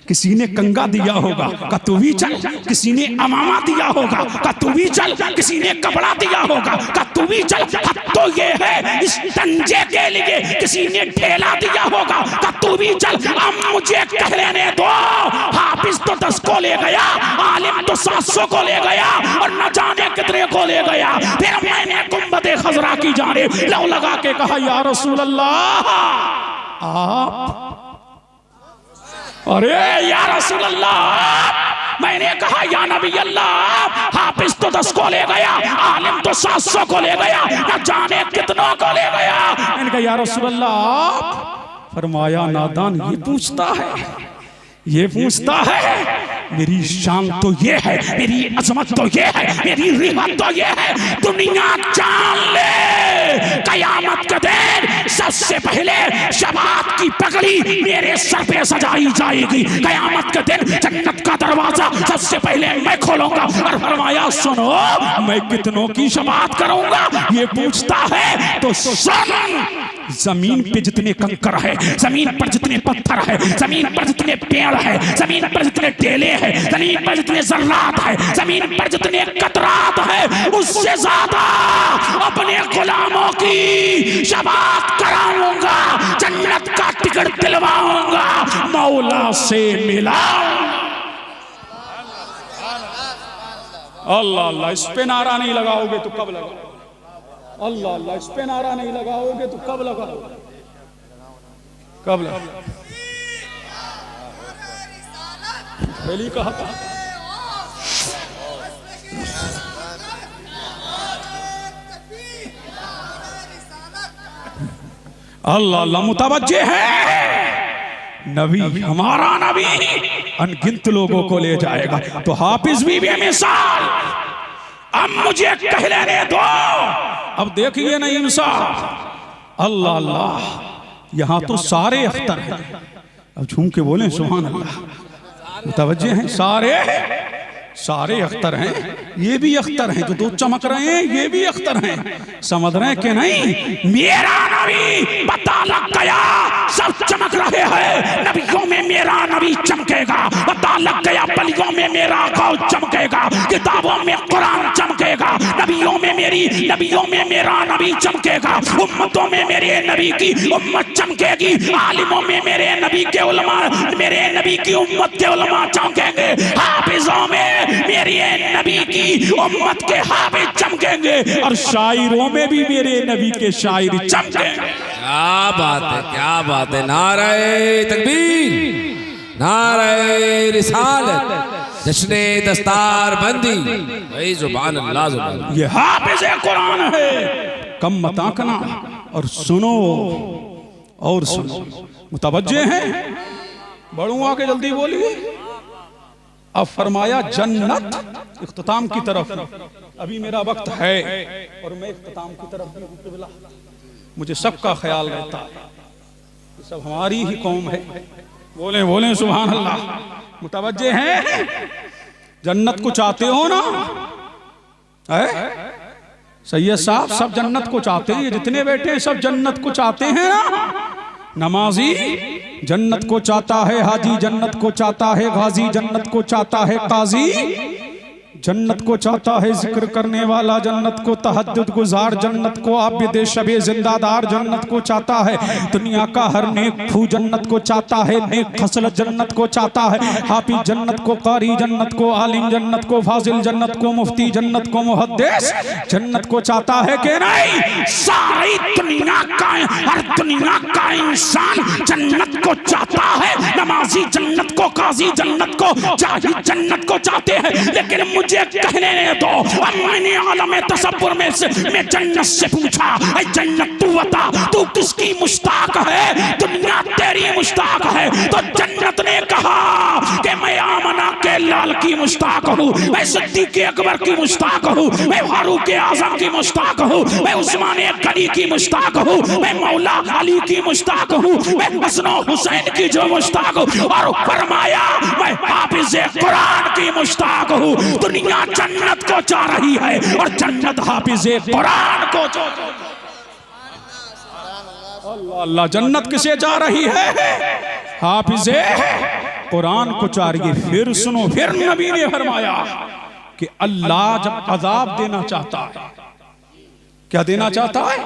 किसी ने कंगा दिया होगा, का तू भी चल। किसी ने अमामा दिया होगा, का तू भी चल। किसी ने कपड़ा दिया होगा, का तू भी चल। तो ये है इस तंजे के लिए किसी ने ठेला दिया होगा, का तू भी चल। अब मुझे कह लेने दो, हाफिज तो 10 को ले गया, आलिम तो 700 को ले गया और न जाने कितने को ले गया। फिर मैंने गुंबद खजरा की जानिब लौ लगा के कहा, या रसूल अल्लाह आप। अरे या रसूल अल्लाह, मैंने कहा या नबी अल्लाह, हाफिज तो 10 को ले गया, आलिम तो 700 को ले गया, न जाने कितनों को ले गया। मैंने कहा या रसूल अल्लाह। फरमाया नादान ये पूछता है, ये पूछता है। मेरी शान तो ये है, मेरी अजमत तो ये है, मेरी रिहत तो ये है। दुनिया जान ले, कयामत के दिन सबसे पहले शफाअत की पगड़ी मेरे सर पे सजाई जाएगी। कयामत के दिन जन्नत का दरवाजा सबसे पहले मैं खोलूंगा। और फरमाया सुनो मैं कितनों की शफाअत करूंगा। ये पूछता है तो सुन, जमीन पे जितने कंकर है, जमीन पर जितने पत्थर है, जमीन पर जितने पेड़ है, जमीन पर जितने टेले हैं, जमीन पर जितने जर्रात है, जमीन पर जितने कतरात है, उससे ज्यादा अपने गुलामों की शफाअत कराऊंगा, जन्नत का टिकट दिलवाऊंगा, मौला से मिलाऊंगा। अल्लाह अल्लाह, इस पे नारा नहीं लगाओगे तो कब लगाओगे? अल्लाह अल्लाह, इस पे नारा नहीं लगाओगे तो कब लगाओगे? कब लगाओगे? पहले कहा था अल्लाह अल्लाह मुतवज्जे है। नबी हमारा नबी अनगिनत लोगों को ले जाएगा। तो हाफिज भी बेमिसाल। अब मुझे कह लेने दो, अब देखिए ना इंसाफ। अल्लाह अल्लाह, यहां तो सारे अख्तर हैं। अब झूम के बोले सुभान अल्लाह। मुतवज्जे हैं, सारे अख्तर हैं। ये भी अख्तर हैं जो दो चमक रहे हैं, ये भी अख्तर हैं। समझ रहे हैं कि नहीं? मेरा नबी पता लग गया, सब चमक रहे हैं। नबियों में मेरा नबी चमकेगा, पता लग गया। बलियों में मेरा गौ चमकेगा, किताबों में कुरान चमकेगा। नबियों में मेरा नबी चमकेगा, उम्मतों में मेरे नबी की उम्मत चमकेगी। आलिमों में मेरे नबी के उलमा, मेरे नबी की उम्मत के उलमा चमकेंगे। हाफिजों में मेरे नबी की उम्मत के हाफिज चमकेंगे, और शायरों में भी मेरे नबी के शायर चमकेंगे। क्या बात है, क्या बात है। नारे तकबीर, नारे रिसालत, जश्ने दस्तार बंदी। भाई जुबान अल्लाह, जुबान। ये हाफिज कुरान है। कम मत आंकना और सुनो और सुनो। मुतवज्जे हैं? बढ़ूंगा के जल्दी बोलिए। अब फरमाया जन्नत इख्तिताम की तरफ। अभी मेरा वक्त है और मैं इख्तिताम की तरफ भी हूं क़िबला। मुझे सबका ख्याल रहता है, सब हमारी ही कौम है। बोले बोले सुभान अल्लाह। मुतवज्जे हैं? जन्नत को चाहते हो ना? सैयद साहब सब जन्नत को चाहते हैं, ये जितने बैठे हैं सब जन्नत को चाहते हैं ना? नमाजी जन्नत को चाहता है, हाजी जन्नत को चाहता है, गाजी जन्नत को चाहता है, काजी जन्नत को चाहता है, जिक्र करने वाला जन्नत को, तहज्जुद गुजार जन्नत को, आबिद शबे जिंदादार जन्नत को चाहता है, दुनिया का हर नेक फू जन्नत को चाहता है, नेक खसलत जन्नत को चाहता है, हाफिज जन्नत को, कारी जन्नत को, आलिम जन्नत को, फाजिल जन्नत को, मुफ्ती जन्नत को, मुहद्दिस जन्नत को चाहता है कि नहीं? सारी दुनिया का, हर दुनिया का इंसान जन्नत को चाहता है। नमाजी जन्नत को, काजी जन्नत को, जाहिद जन्नत को चाहते हैं। लेकिन मुझे कहने दो, अब मैंने आलम तसव्वुर में से मैं जन्नत से पूछा, ऐ जन्नत तू बता, तू किसकी मुश्ताक है? दुनिया तेरी मुश्ताक है। तो जन्नत ने कहा कि मैं आमना के लाल की मुश्ताक हूँ, मैं सिद्दीक़ अकबर की मुश्ताक हूँ, मैं फारूक आज़म की मुश्ताक हूँ, मैं उस्मान गनी की मुश्ताक हूँ, मैं मौला अली की मुश्ताक हूँ, मैं हसन हुसैन की जो मुश्ताक हूँ। और फरमाया मैं हाफिज कुरान की मुश्ताक हूँ। दुनिया जन्नत को चाह रही है और जन्नत हाफिज कुरान को चाह। अल्लाह अल्लाह, जन्नत किसे चाह रही है? हाफिज कुरान को चाह रही है। फिर सुनो, फिर नबी ने फरमाया कि अल्लाह जब अजाब देना चाहता है, क्या देना चाहता है?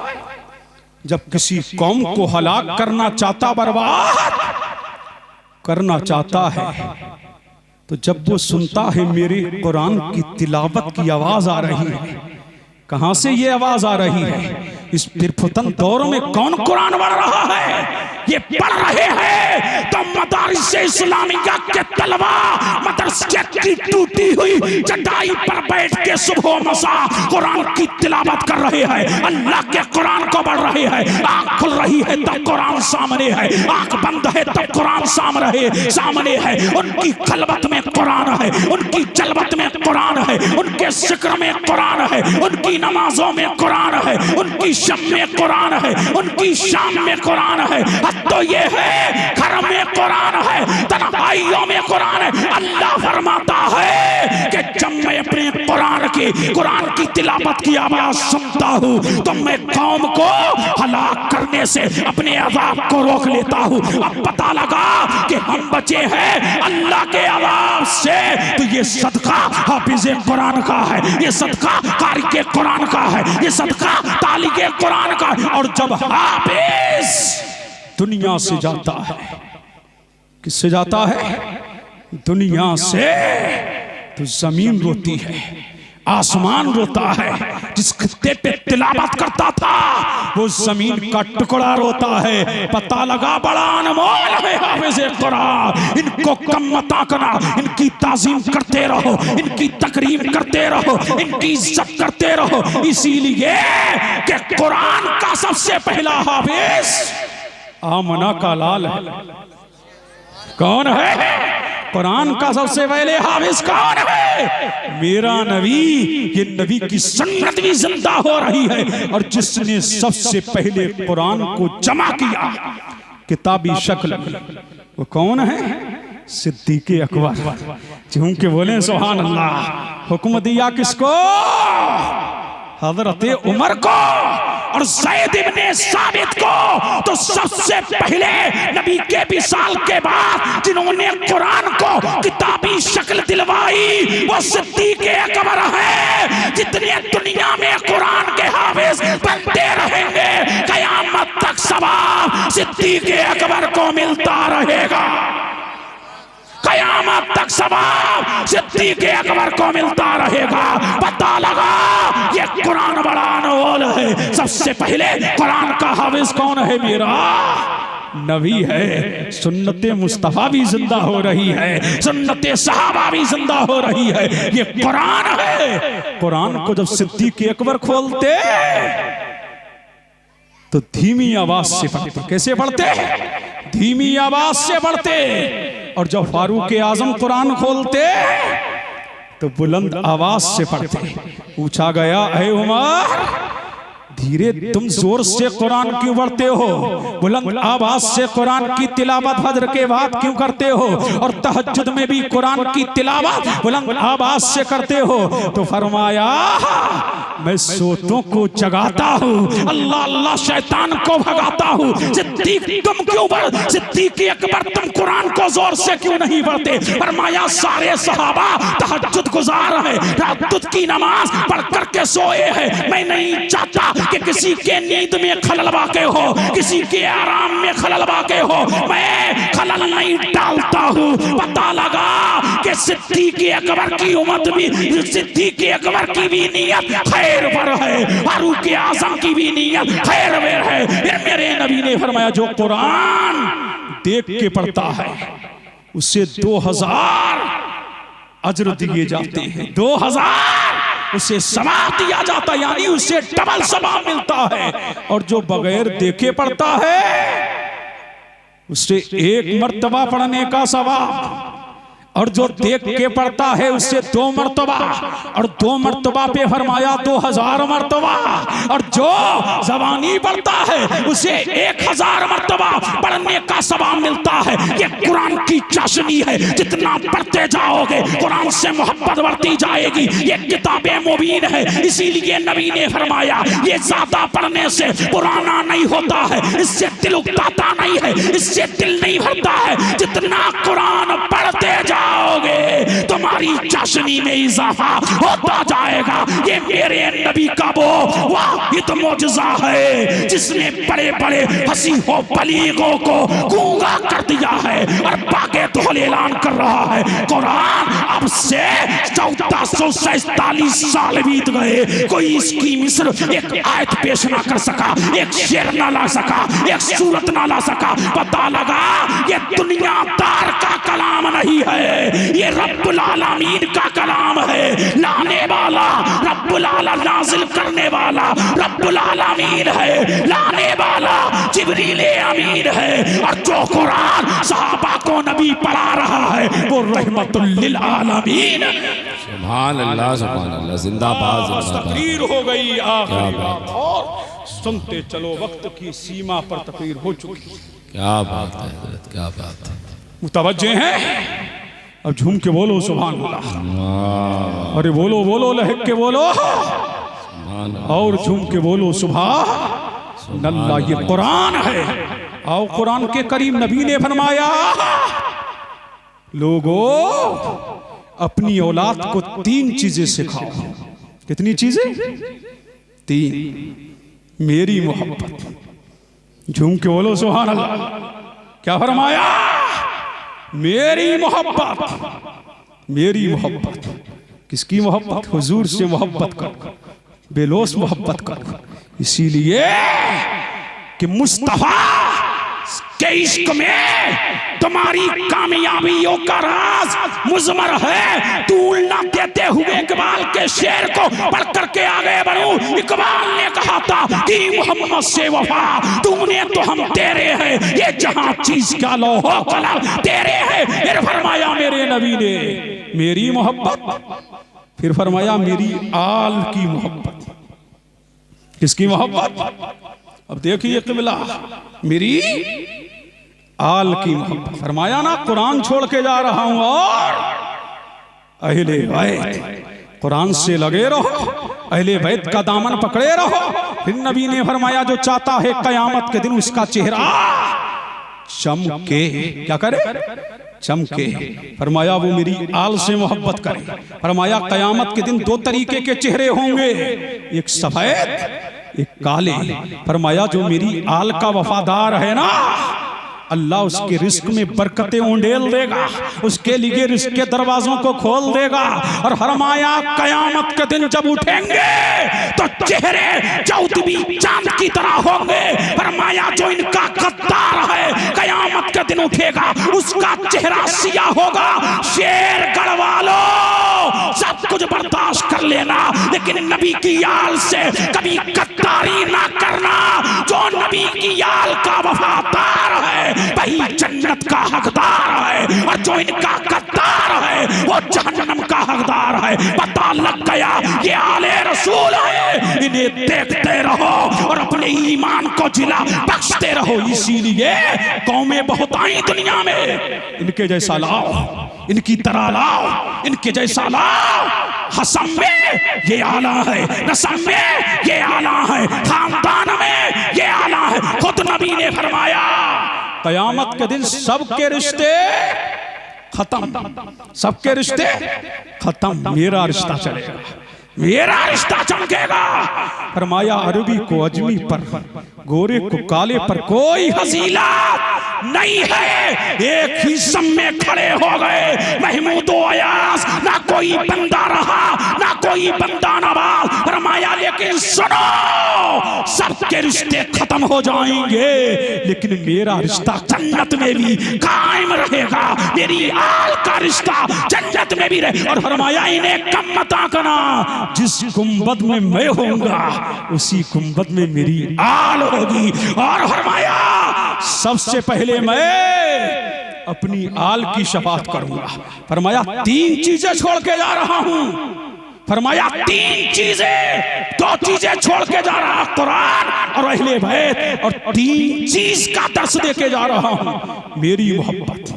जब किसी कौम को हलाक करना चाहता, बर्बाद करना चाहता है, तो जब वो सुनता है मेरे कुरान की तिलावत की आवाज आ रही है। कहां से ये आवाज आ रही है? इस फिरफुतन दौर में कौन कुरान पढ़ रहा है? ये पढ़ रहे हैं तो मदारिस इस्लामिया के तलबा मदरसे की टूटी हुई चटाई पर बैठ के सुबह मसा कुरान की तिलावत कर रहे हैं, अल्लाह के कुरान को पढ़ रहे हैं। आंख खुल रही है तब कुरान सामने है, आंख बंद है तब कुरान सामने है। उनकी खलवत में कुरान है, उनकी जलवत में कुरान है, उनके जिक्र में कुरान है, उनकी नमाजों में कुरान है, उनकी शम में कुरान है, उनकी शाम में कुरान है। तो ये है घर में कुरान है, तन्हाइयों में कुरान है। अल्लाह फरमाता है कि जब मैं अपने कुरान की तिलावत की आवाज सुनता हूँ तो मैं कौम को हलाक करने से अपने अज़ाब को रोक लेता हूँ। अब पता लगा कि हम बचे हैं अल्लाह के अज़ाब से, तो ये सदका हाफिज़ कुरान का है, ये सदका कारी के कुरान का है, ये सदका ताली के कुरान का है। और जब हाफिज दुनिया से जाता है, किससे जाता है? दुनिया से, तो जमीन रोती है, आसमान रोता है। जिस खत्ते पे तिलावत करता था वो जमीन का टुकड़ा रोता है। पता लगा बड़ा अनमोल है हाफिज़ कुरान। इनको कम मत आंकना, इनकी ताज़ीम करते रहो, इनकी तकरीम करते रहो, इनकी इज्जत करते रहो। इसीलिए कि कुरान का सबसे पहला हाफिज आमना का लाल है। कौन है? कुरान का सबसे पहले हाफिज कौन है? मेरा नबी। ये नबी की सुन्नत भी जिंदा हो रही है। और जिसने सबसे पहले कुरान को जमा किया किताबी शक्ल, वो कौन है? सिद्दीक़ अकबर। चूंकि बोले सुभान अल्लाह। हुक्म दिया किसको? हजरत उमर को और ज़ैद इब्ने साबित को। तो सबसे पहले नबी के विसाल के बाद जिन्होंने कुरान को किताबी शक्ल दिलवाई वो सिद्दीक़ अकबर है। जितने दुनिया में कुरान के हाफिज बनते रहेंगे क़यामत तक सवाब सिद्दीक़ अकबर को मिलता रहेगा। क़यामत तक सवाब सिद्दीक़ अकबर को मिलता रहेगा। पता लगा ये कुरान बड़ा अनमोल है। सबसे पहले कुरान का हाफिज कौन है? मेरा नबी है। सुन्नते मुस्तफा भी जिंदा हो रही है, सुन्नते सहाबा भी जिंदा हो रही है। ये कुरान है। कुरान को जब सिद्दीक़ अकबर खोलते तो धीमी आवाज से पढ़ते। कैसे पढ़ते? धीमी आवाज से पढ़ते। और जब फारूक आजम कुरान खोलते तो बुलंद आवाज से पढ़ते। पूछा गया, ऐ उमर धीरे तुम जोर से कुरान क्यों पढ़ते हो? बुलंद आवाज से कुरान की तिलावत फजर के बाद क्यों करते हो? और तहज्जुद में भी कुरान की तिलावत बुलंद आवाज से करते हो? तो फरमाया, मैं सोतों को जगाता हूँ, अल्लाह अल्लाह शैतान को भगाता हूँ। सिद्दीक़ तुम क्यों सिद्दीक़ अकबर तुम कुरान को जोर से क्यों नहीं पढ़ते? फरमाया, सारे सहाबा तहज्जुद गुजार है, तहज्जुद की नमाज पढ़ करके सोए हैं। मैं नहीं चाहता कि किसी के नींद में खलल वाक़े हो, किसी के आराम में खलल वाक़े हो। मैं खलल नहीं डालता हूँ। पता लगा कि सिद्दीक़ अकबर की उम्मत भी, सिद्दीक़ अकबर की भी नीयत खैर पर है, फारूक आज़म की भी नीयत खैर पर है। फिर मेरे नबी ने फरमाया, जो कुरान देख के पढ़ता है उसे 2000 अजर दिए जाते हैं। 2000 उसे सवाब दिया जाता है, यानी उसे डबल सवाब मिलता है। और जो बगैर देखे पढ़ता है उसे 1 मर्तबा पढ़ने का सवाब, और जो देख के पढ़ता है उससे 2 मर्तबा, और 2 मर्तबा पे फरमाया 2000 मर्तबा। और जो ज़बानी पढ़ता है उसे 1000 मर्तबा पढ़ने का सवाब मिलता है। ये कुरान की चाशनी है, जितना पढ़ते जाओगे कुरान से मोहब्बत बढ़ती जाएगी। ये किताबे मुबीन है, इसीलिए नबी ने फरमाया, ये ज्यादा पढ़ने से पुराना नहीं होता है, इससे दिल उकताता नहीं है, इससे दिल नहीं भरता है। जितना कुरान पढ़ते जाओगे तुम्हारी चाशनी में इजाफा होता जाएगा। ये मेरे नबी का वो वाहिद मौजज़ा है जिसने बड़े बड़े हसीहो बलीगों को गूंगा कर दिया है और बागे तोहल ऐलान कर रहा है। कुरान अब से 1447 साल बीत गए, कोई इसकी मिस्र एक आयत पेश ना कर सका, एक शेर ना ला सका, एक सूरत ना ला सका। पता लगा ये दुनियादार का कलाम नहीं है, ये रब्बुल आलमीन का कलाम है। लाने वाला रब्बुल आला, नाजिल करने वाला रब्बुल आलमीन है, लाने वाला जिब्रील अमीन है। और जो कुरान सहाबा को नबी पढ़ा रहा है वो रहमतुल लिल आलमीन। सुभान अल्लाह, सुभान अल्लाह, जिंदाबाद। तकरीर हो गई और सुनते चलो, वक्त की सीमा पर तकरीर हो चुकी। क्या बात है हजरत, क्या बात है। मुतवज्जे हैं? अब झूम के बोलो सुभान अल्लाह। अरे बोलो बोलो, लहक के बोलो और झूम के बोलो सुभान अल्लाह। ये कुरान है और कुरान के करीम नबी ने फरमाया, लोगों अपनी औलाद को 3 चीजें सिखाओ। कितनी चीजें? 3। मेरी मोहब्बत, झूम के बोलो सुभान अल्लाह। क्या फरमाया? मेरी मोहब्बत। मेरी मोहब्बत किसकी मोहब्बत? हुजूर से मोहब्बत करो, बेलोस मोहब्बत करो। इसीलिए कि मुस्तफा के इश्क में तुम्हारी कामयाबियों का राज मुजमर है। तूल ना देते हुए इकबाल के शेर को पढ़ करके आगे बढ़ूं। इकबाल ने कहा था कि मोहम्मद से वफा तूने तो हम तेरे हैं, ये जहां चीज का लोहो कलम तेरे है। फिर फरमाया मेरे नबी ने मेरी मोहब्बत, फिर फरमाया मेरी आल की मोहब्बत। किसकी मोहब्बत? अब देखिए क़िबला, मेरी आल की मोहब्बत। फरमाया ना कुरान छोड़ के जा रहा हूं और अहले बैत, कुरान से लगे रहो, अहले बैत का दामन पकड़े रहो। फिर नबी ने फरमाया जो चाहता है कयामत के दिन उसका चेहरा चमके। क्या करे? चमके। फरमाया वो मेरी आल से मोहब्बत करे। फरमाया कयामत के दिन 2 तरीके के चेहरे होंगे, एक सफेद एक काले। फरमाया जो मेरी आल का वफादार है ना, अल्लाह उसके रिस्क में बरकतें उंडेल देगा, उसके लिए रिस्क के दरवाजों को खोल देगा। और फरमाया कयामत के दिन जब उठेंगे तो चेहरे चौदहवीं चांद की तरह होंगे। फरमाया जो इनका गद्दार है कयामत के दिन उठेगा, उसका चेहरा सिया होगा। शेर गढ़वालो सब कुछ बर्दाश्त कर लेना, लेकिन नबी की आल से कभी गद्दारी ना करना। जो नबी की आल का वफादार है वही जन्नत का हकदार है, और जो इनका गद्दार है वो जहन्नम का हकदार है। पता लग गया ये आले रसूल है। इन्हें देखते रहो और अपने ईमान को जिला बख्शते रहो। इसीलिए कौमें बहुत आई दुनिया में, इनके जैसा लाओ, इनकी तरह लाओ, इनके जैसा लाओ। हसम में ये आला है, नसम में ये आला है, खानदान में ये आला है। खुद नबी ने फरमाया कयामत के दिन सबके रिश्ते खत्म, सबके रिश्ते खत्म, मेरा रिश्ता चलेगा, मेरा रिश्ता चमकेगा। फरमाया अरबी को अजमी पर, गोरे को काले पर कोई हसीला नहीं है। एक ही सम में खड़े हो गए महमूद अयास, ना कोई बंदा रहा ना कोई बंदा नवाज। फरमाया लेकिन सुनो सबके रिश्ते खत्म हो जाएंगे, लेकिन मेरा रिश्ता जन्नत में भी कायम रहेगा, मेरी आल का रिश्ता जन्नत में भी रहे। और फरमाया इन्हें कम मत आंकना, जिस गुंबद में मैं होऊंगा उसी गुंबद में मेरी आल होगी। और फरमाया सबसे पहले मैं अपनी आल की शफाअत करूंगा। फरमाया 3 चीजें छोड़ के जा रहा हूं। फरमाया 3 चीजें, 2 चीजें छोड़ के जा रहा, कुरान और अहले बैत, और 3 चीज का दर्श दे के जा रहा हूं। मेरी मोहब्बत,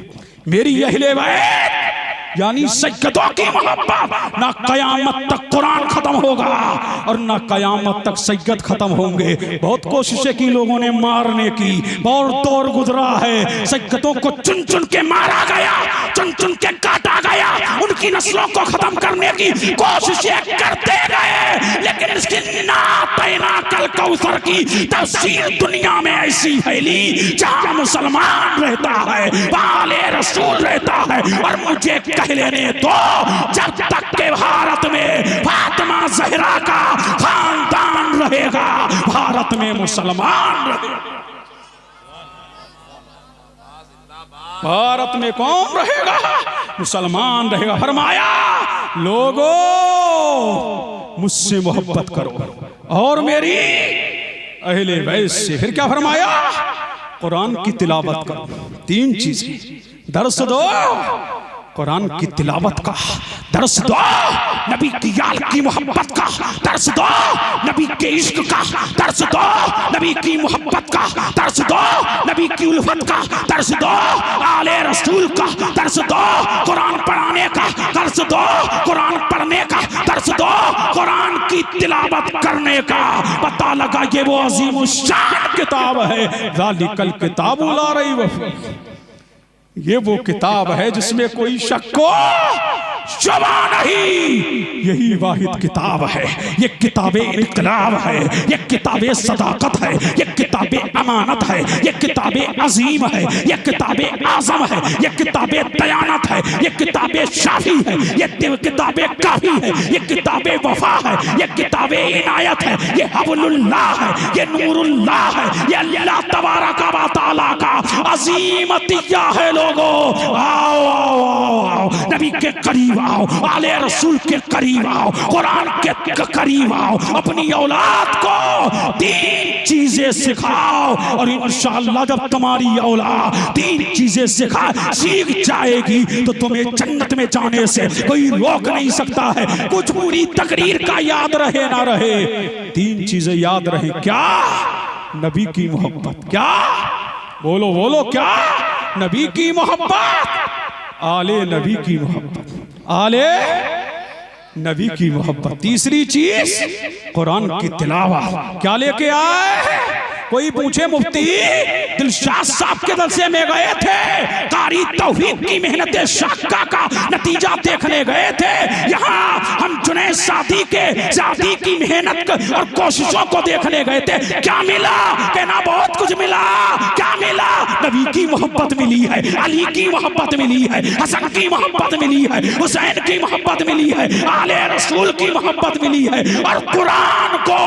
मेरी अहले बैत यानी सैयदों की मोहब्बत। ना कयामत तक कुरान खत्म होगा और ना कयामत तक सैयद खत्म होंगे। बहुत कोशिशें की लोगों ने मारने की, बहुत दौर गुजरा है, सैयदों को चुन चुन के मारा गया, चुन चुन के काटा गया, उनकी नस्लों को खत्म करने की कोशिशें करते गए। लेकिन इसकी नातैना कल कौसर की तफसीर दुनिया में ऐसी फैली, जहां मुसलमान रहता है वाले रसूल रहता है। और मुझे लेने तो जब तक के भारत में फातिमा ज़हरा का खानदान रहेगा, भारत में मुसलमान रहेगा। भारत में कौन रहेगा? मुसलमान रहेगा। फरमाया लोगों मुझसे मोहब्बत करो और मेरी अहले बैत से। फिर क्या फरमाया? कुरान की तिलावत करो। 3 चीजें, दर्स दो, कुरान की तिलावत का दर्स दो, नबी की याद की मोहब्बत का दर्स दो, नबी के इश्क का दर्स दो, नबी की मोहब्बत का दर्स दो, नबी की उल्फत का दर्स दो, आले रसूल का दर्स दो, कुरान पढ़ाने का दर्स दो, कुरान पढ़ने का दर्स दो, कुरान की तिलावत करने का पता लगा ये वो अजीम शान किताब है। ज़ालिकल किताबु ला रैब फीह, ये वो किताब है जिसमें कोई शक को शुबा नहीं। यही वाहिद किताब है, ये किताबे इनकलाब है, ये किताबे सदाकत है, ये किताबे अमानत है, ये किताबे अजीम है, ये किताबे आजम है, ये किताबे दयानत है, ये किताबे शाफी है, ये किताबे काफी है, ये किताबे वफा है, ये किताबे इनायत है, ये हबलुल्लाह है, ये नूरुल्लाह है, ये अल्लाह तबारक व तआला का अजीम अतिया है। लोगों आओ आओ आओ आओ, नबी के करीब आओ, आले रसूल के करीब आओ, कुरान के करीब आओ, अपनी औलाद को तीन चीजें सिखाओ और इंशाअल्लाह जब तुम्हारी औलाद तीन चीजें सीख जाएगी तो तुम्हें जन्नत में जाने से कोई रोक नहीं सकता है। कुछ पूरी तकरीर का याद रहे ना रहे, तीन चीजें याद रहे। क्या? नबी की मोहब्बत। क्या? बोलो बोलो, क्या? नबी की मोहब्बत, आले नबी की मोहब्बत, आले नबी की मोहब्बत। तीसरी चीज कुरान की तिलावत। क्या लेके आए? कोई पूछे मुफ्ती दिलशाद साहब के दरसे में गए थे, कारी तौहीद की मेहनत शाका का नतीजा देखने गए थे। यहाँ हम जुनैद सादी की मेहनत और कोशिशों को देखने गए थे। क्या मिला? कहना बहुत कुछ मिला। क्या मिला? नबी की मोहब्बत मिली है, अली की मोहब्बत मिली है, हसन की मोहब्बत मिली है, हुसैन की मोहब्बत मिली है, आले रसूल की मोहब्बत मिली है और कुरान को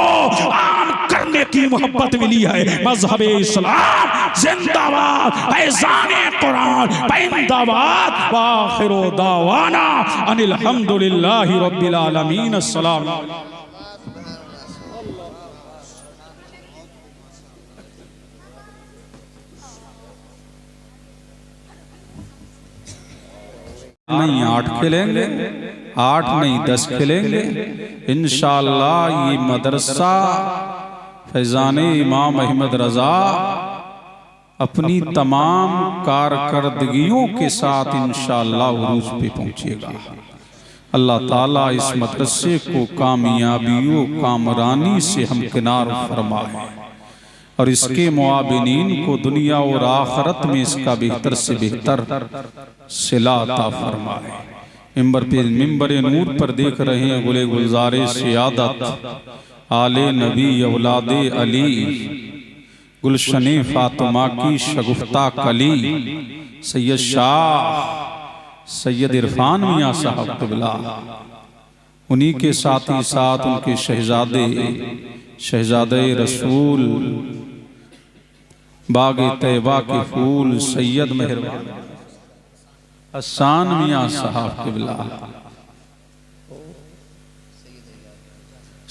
आम करने की मोहब्बत मिली है। मज़हब-ए इस्लाम जिंदाबाद, फैज़ाने कुरान जिंदाबाद। व आखिरु दावाना अनिल हम्दुलिल्लाहि रब्बिल आलमीन। अस्सलाम। नहीं 8 खेलेंगे, 8 नहीं 10 खेलेंगे इंशाअल्लाह। ये मदरसा फैज़ाने इमाम अहमद रज़ा अपनी तमाम कारकर्दगियों के साथ इंशाअल्लाह उरूज पे पहुँचेगा। अल्लाह ताला इस मदरसे को कामयाबियों कामरानी से हमकिनार फरमाए और इसके मुआविनीन को दुनिया और आखिरत में इसका बेहतर से बेहतर सिला अता फरमाए। मिंबर नूर पर देख रहे हैं गुले गुलजारे सियादत आले नबी औलादे अली, गुलशने फातिमा की शगुफ्ता कली, सैयद शाह सैयद इरफान मियाँ साहब क़िबला, उन्हीं के साथ ही साथ उनके शहजादे रसूल बागे तैयबा के फूल सैयद मेहरबान हसन मियाँ साहब क़िबला,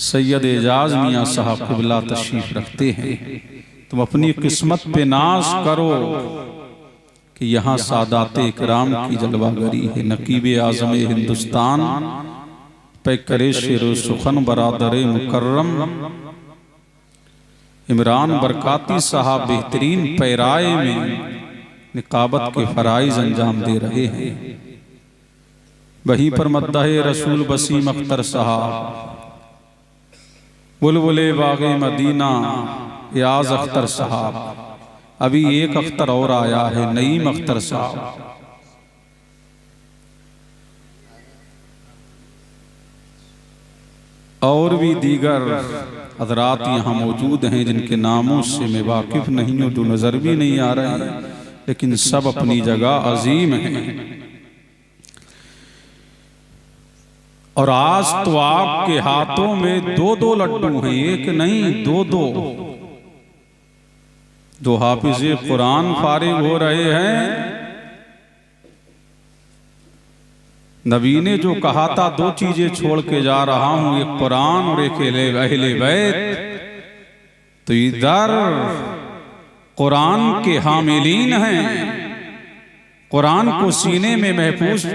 सैयद एजाज मियाँ साहब क़िबला तशरीफ रखते हैं। तुम अपनी किस्मत पे नाज करो कि यहाँ सादाते इकराम की जलवागरी है। नकीब आज़म हिंदुस्तान पे करे शेर सुखन बरादर मुकर्रम इमरान बरकाती साहब बेहतरीन पैराए में निकाबत के फराइज अंजाम दे रहे हैं। वहीं पर मद्दाहे रसूल वसीम अख्तर साहब, बुलबुले बागे मदीना याज अख्तर साहब, अभी एक अख्तर और आया है नईम अख्तर साहब, और भी दीगर हजरात यहाँ मौजूद हैं जिनके नामों से मैं वाकिफ नहीं हूँ, तो नजर भी नहीं आ रहे हैं, लेकिन सब अपनी जगह अजीम हैं। और आज तो आपके हाथों में 2-2 लड्डू हैं, एक नहीं 2-2। जो हाफिज़े कुरान फारिग हो रहे हैं, नबी ने जो कहा था 2 चीजें छोड़ के जा रहा हूं, एक कुरान और एक अहले बैत। तो इधर कुरान के हामिलीन हैं, कुरान को सीने में महफूज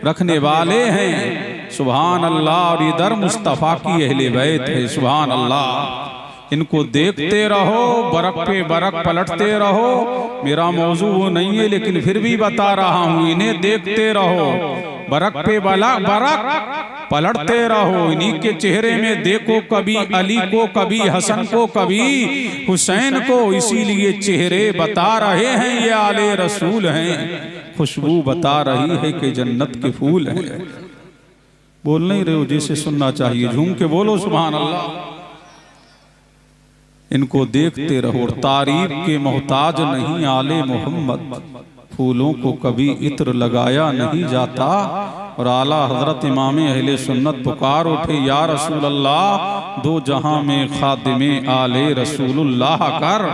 रखने वाले हैं। सुभान अल्लाह। और इधर मुस्तफ़ा की अहले बैत है। सुभान अल्लाह। इनको देखते रहो, बरक पे बरक पलटते रहो। मेरा मौजू वो नहीं है लेकिन फिर भी बता रहा हूँ, इन्हें देखते रहो, बरक पे बरक पलटते रहो। इन्हीं के चेहरे में देखो कभी अली को, कभी हसन को, कभी हुसैन को। इसीलिए चेहरे बता रहे हैं ये आले रसूल हैं। खुशबू बता रही है कि जन्नत के फूल हैं। बोल नहीं रहे हो जैसे सुनना चाहिए, झूम के बोलो सुभान अल्लाह। इनको देखते रहो और तारीफ के मोहताज नहीं आले मोहम्मद। फूलों को कभी इत्र लगाया नहीं जाता। और आला हजरत इमाम अहले सुन्नत पुकार उठे, या रसूल अल्लाह, दो जहां में खादिमे आले रसूलुल्लाह कर।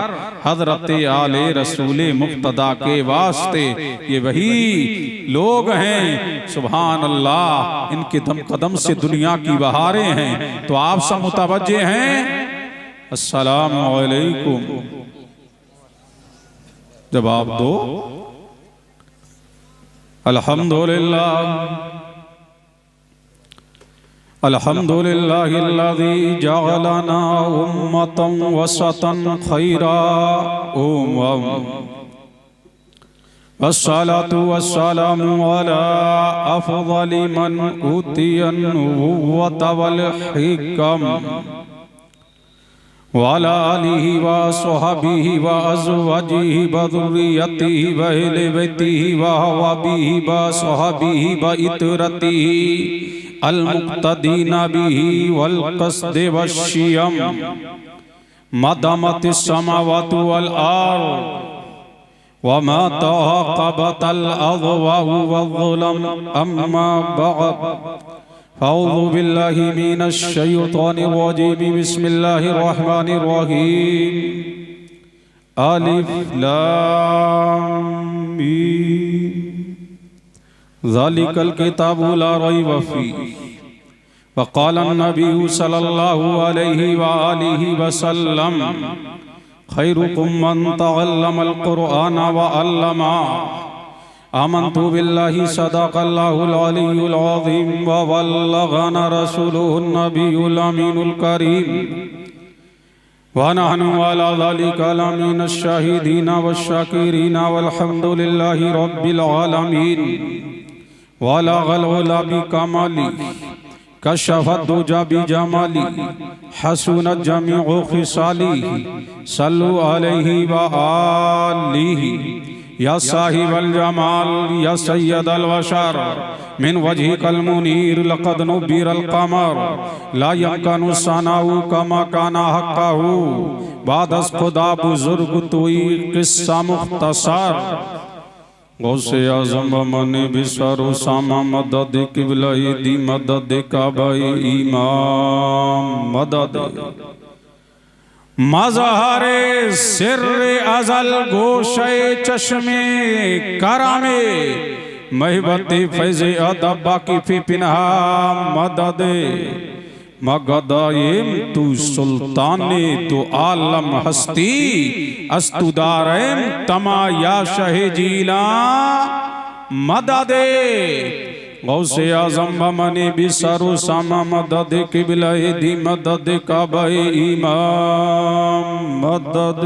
हजरत आले रसूल मुक्तदा के वास्ते ये वही लोग हैं। सुभान अल्लाह। इनके दम कदम से दुनिया की बहारें हैं। तो आप सब मुतवज्जे हैं। अस्सलाम वालेकुम। जवाब दो। अल्हम्दुलिल्लाह अल्हम्दुलिल्लाहिल्लज़ी जअलना उम्मतन वसतन खैरा वस्सलातु वस्सलामु अला अफ़ज़लि मन ऊतियन नुबुव्वत वल हिकम वाला आलिहि व स्वहबिहि व अज़वाजिहि व ज़ुर्रियतिहि व अहले बैतिहि व अहबाबिहि व स्वहबिहि व इतरतिहि अल मुक़्तदीना बिहि वल क़स्द व शियम मदमतिस समावातु वल अर्ज़ व मा तअक़बतल अज़वाउ वज़्ज़ुलम अम्मा बअद। अऊज़ु बिल्लाहि मिनश शैतानिर रजीम। बिस्मिल्लाहिर रहमानिर रहीम। अलिफ लाम मीम। ज़ालिकल किताबु ला रैब फ़ीह। वक़ाल अन्नबिय्यु सल्लल्लाहु अलैहि व आलिहि वसल्लम खैरुकुम मन तअल्लमल क़ुरआन व अल्लमा। आमन्तु बिल्लाहि सदक़ल्लाहुल अलियुल अज़ीम व बल्लगना रसूलुहुन नबियुल अमीनुल करीम व नहनु अला ज़ालिका लमिनश शाहिदीना वश्शाकिरीना वल्हम्दुलिल्लाहि रब्बिल आलमीन। वला गलगला बिकमाली कशफत दुजा बिजमाली हसुनत जमीउ खिसालिही सल्लु अलैहि व आलिहि या साहिबल जमाल या सय्यदल बशर मिन वजहिकल मुनीर लक़द नुब्बिरल क़मर ला यमकनु सनाउ कमा काना हक़्क़हु बादस खुदा बुजुर्ग तुई किस्सा मुख्तसर। गौसे आज़म मने बिसरो सामा मदद किबलाई दी मदद काबाई इमाम मदद मज़हरे सिर्रे अज़ल गोशे चश्मे करामे महबते फैज़े अदब बाकी फी पिन्हा मदद मगदायम तू सुल्ताने तो आलम हस्ती अस्तुदारैन तमा या शहे जीला मददे। गौसे आज़म बमने बिसरो सामा मदद किबलाए दी मदद काबाए इमाम मदद।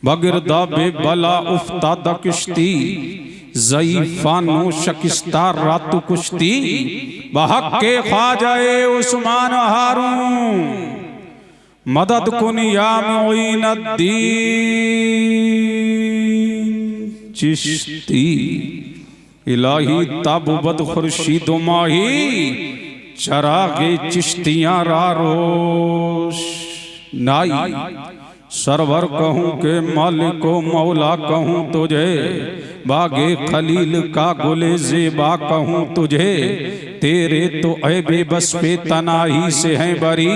बगिरदा बेबला उफ्तादा किश्ती ज़ईफ़ानो शकिस्ता रातु कुश्ती बहक के ख्वाजाए उस्मान हारून मदद कुन या मुईनुद्दीन चिश्ती। इलाही ताबुबद खुर्शीद माही चरागे चिश्तियां रारोश नाई। सरवर कहूँ के मालिको मौला कहूँ तुझे बागे खलील का गुले ज़ेबा कहूँ तुझे। तेरे तो ऐबे बस पे तनाही से हैं बरी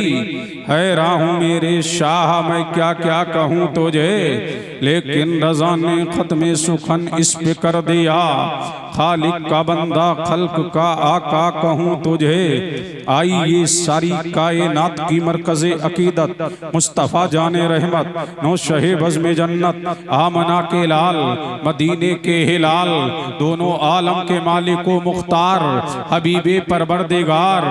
हैरान हूँ मेरे शाह मैं क्या क्या कहूँ तुझे, लेकिन रज़ा ने ख़त्म सुखन इस पे कर दिया। खालिक का बंदा खल्क का आका कहूँ तुझे। आई ये सारी कायनात की मरकज़े अकीदत मुस्तफ़ा जाने रहमत नो शहे बज़्म जन्नत आमना के लाल मदीने के हिलाल दोनों आलम के मालिको मुख्तार हबीबे परवरदिगार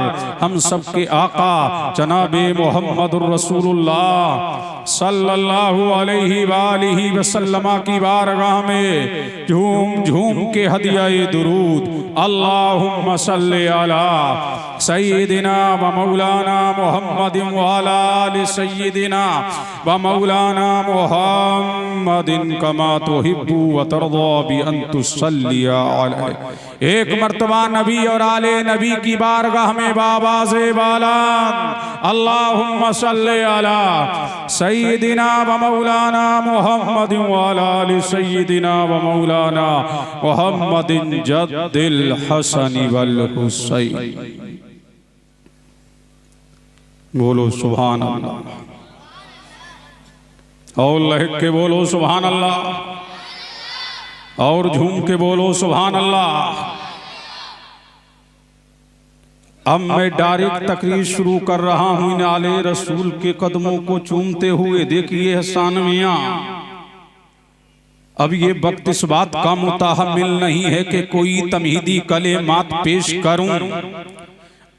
हम सब के आका जनाबे मोहम्मदुर रसूलुल्लाह सल्लल्लाहु अलैहि वालिहि वसल्लम की बारगाह में झूम झूम के हदिया दुरूद अल्लाहुम्मा सल्ली अला सय्यिदिना व मौलाना मुहम्मदिन व अला आलि सय्यिदिना व मौलाना मुहम्मदिन कमा तुहिब्बु व तर्दा बि अन तुसल्ली अलैहि। एक मर्तबा नबी और आले नबी की बारगाह में बाबाज़े बालान अल्लाहुम्मा सल्ली अला सय्यिदिना व मौलाना मुहम्मदिन व अला आलि सय्यिदिना व मौलाना मुहम्मदिन जद्दिल हसन वल हुसैन। बोलो सुभान अल्लाह और लहक के बोलो सुभान अल्लाह और झूम के बोलो सुभान अल्लाह। अब मैं डायरेक्ट तकरीर शुरू कर रहा हूँ इन आले रसूल के कदमों को चूमते हुए। देखिए हसन मियाँ, अब ये वक्त इस बात का मुताहमिल नहीं है कि कोई तमहीदी कलेमात पेश करूं।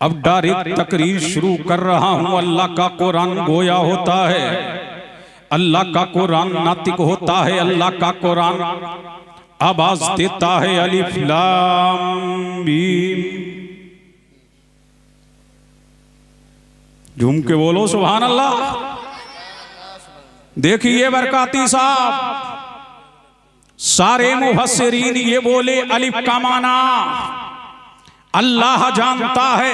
अब डायरेक्ट तकरीर शुरू कर रहा हूं। अल्लाह का कुरान गोया होता है, अल्लाह का कुरान नातिक होता है, अल्लाह का कुरान आवाज देता है अलिफ लाम मीम। झूम के बोलो सुभान अल्लाह। देखिए बरकाती साहब सारे मुफस्सिरीन ये बोले अलिफ का माना अल्लाह जानता है,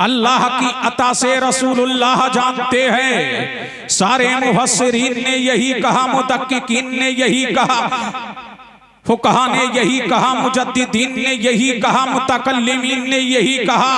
अल्लाह की अता से रसूलुल्लाह जानते हैं। सारे मुफस्सिरीन ने यही कहा, मुदक्किकीन ने यही कहा, फुकहा ने यही कहा, मुजद्दिदीन ने यही कहा, मुतकल्लिमीन ने यही कहा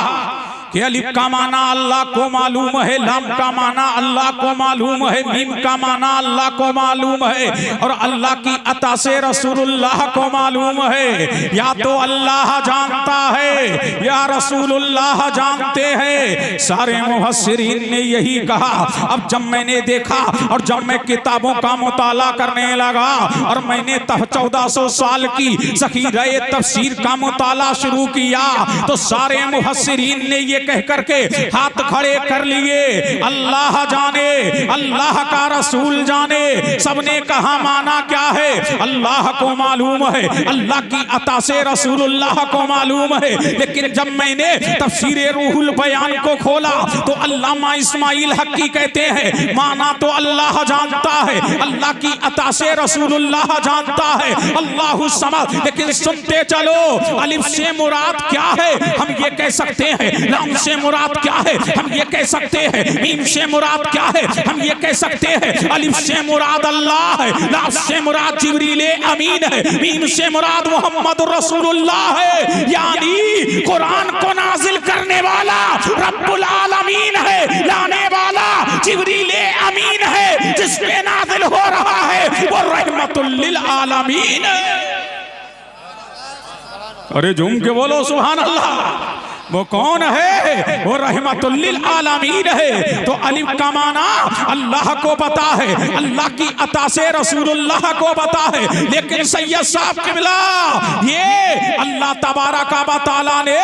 कि अलिफ का माना अल्लाह को मालूम है, लाम का माना अल्लाह को मालूम है, मीम का माना अल्लाह को मालूम है और अल्लाह की अता से रसूलुल्लाह को मालूम है। या तो अल्लाह जानता है या रसूलुल्लाह जानते हैं। सारे मुफस्सिरीन ने यही कहा। अब जब मैंने देखा और जब मैं किताबों का मुताला करने लगा और मैंने 1400 साल की ज़ख़ीरा तफसीर का मुताला शुरू किया तो सारे मुफस्सिरीन ने ये कह करके हाथ खड़े कर लिए, अल्लाह जाने, अल्लाह का रसूल जाने। सबने कहा माना क्या है, अल्लाह को मालूम है, अल्लाह की अता से रसूलुल्लाह को मालूम है। लेकिन जब मैंने तफसीरे रूहुल बयान को खोला तो अल्लामा इस्माइल हक्की कहते हैं माना तो अल्लाह जानता है, अल्लाह की अता से रसूलुल्लाह जानता है, अल्लाहु समद। लेकिन सुनते चलो, अलिफ से मुराद क्या है हम ये कह सकते हैं, लाम से मुराद क्या है हम ये कह सकते हैं, मीम से मुराद क्या है हम ये कह सकते हैं। अलिफ से मुराद अल्लाह है, लाम से मुराद जिब्रील अमीन है, मीम से मुराद मोहम्मद रसूलुल्लाह है। यानी कुरान को नाजिल करने वाला रब्बुल आलमीन है, लाने वाला जिब्रील अमीन है, जिस पे नाजिल हो रहा है वो रहमतुल लिल आलमीन। अरे झूम के बोलो सुभान अल्लाह। वो कौन है, वो रहमतुल लिल आलमीन है। तो अलिफ का माना अल्लाह को पता है, अल्लाह की अता से रसूलुल्लाह को पता है। लेकिन सैयद साहब किबला ये अल्लाह तबारक व तआला ने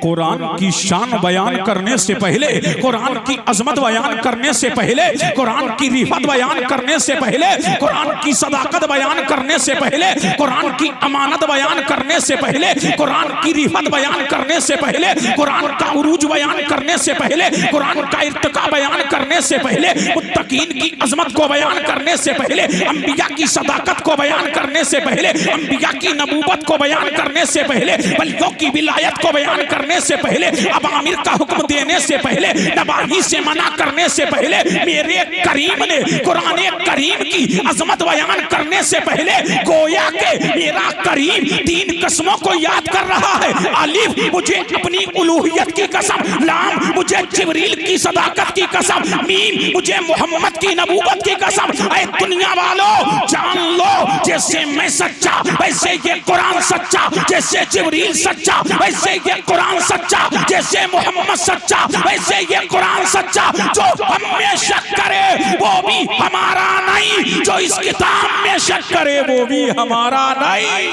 कुरान की शान बयान करने से पहले, कुरान की अजमत बयान करने से पहले, कुरान की रिफत बयान करने से पहले, कुरान की सदाकत बयान करने से पहले, कुरान की अमानत बयान करने से पहले, कुरान की रिफत बयान करने से पहले, कुरान का उरूज बयान करने से पहले, कुरान का इर्तिका बयान करने से पहले, मुत्तकीन की अजमत को बयान करने से पहले, अंबिया की सदाकत को बयान करने से पहले, अंबिया की नबूवत को बयान करने से पहले, वलियों की विलायत को बयान करने से पहले, अवामिर का हुक्म देने से पहले, नवाही से मना करने से पहले, मेरे करीम ने कुरान करीम की अजमत बयान करने से पहले गोया के मेरा करीम 3 कसमों को याद कर रहा है। अलिफ मुझे मुझे अपनी उलूहियत की कसम, लाम मुझे जिब्रील की सदाकत की कसम, मीम मुझे मोहम्मद की नबूवत की कसम। ऐ दुनिया वालों जान लो, जैसे मैं सच्चा वैसे ये कुरान सच्चा, जैसे जिब्रील सच्चा वैसे ये कुरान सच्चा, जैसे मोहम्मद सच्चा वैसे ये कुरान सच्चा। जो हम में शक करे वो भी हमारा नहीं, जो इस किताब में शक करे वो भी हमारा नहीं।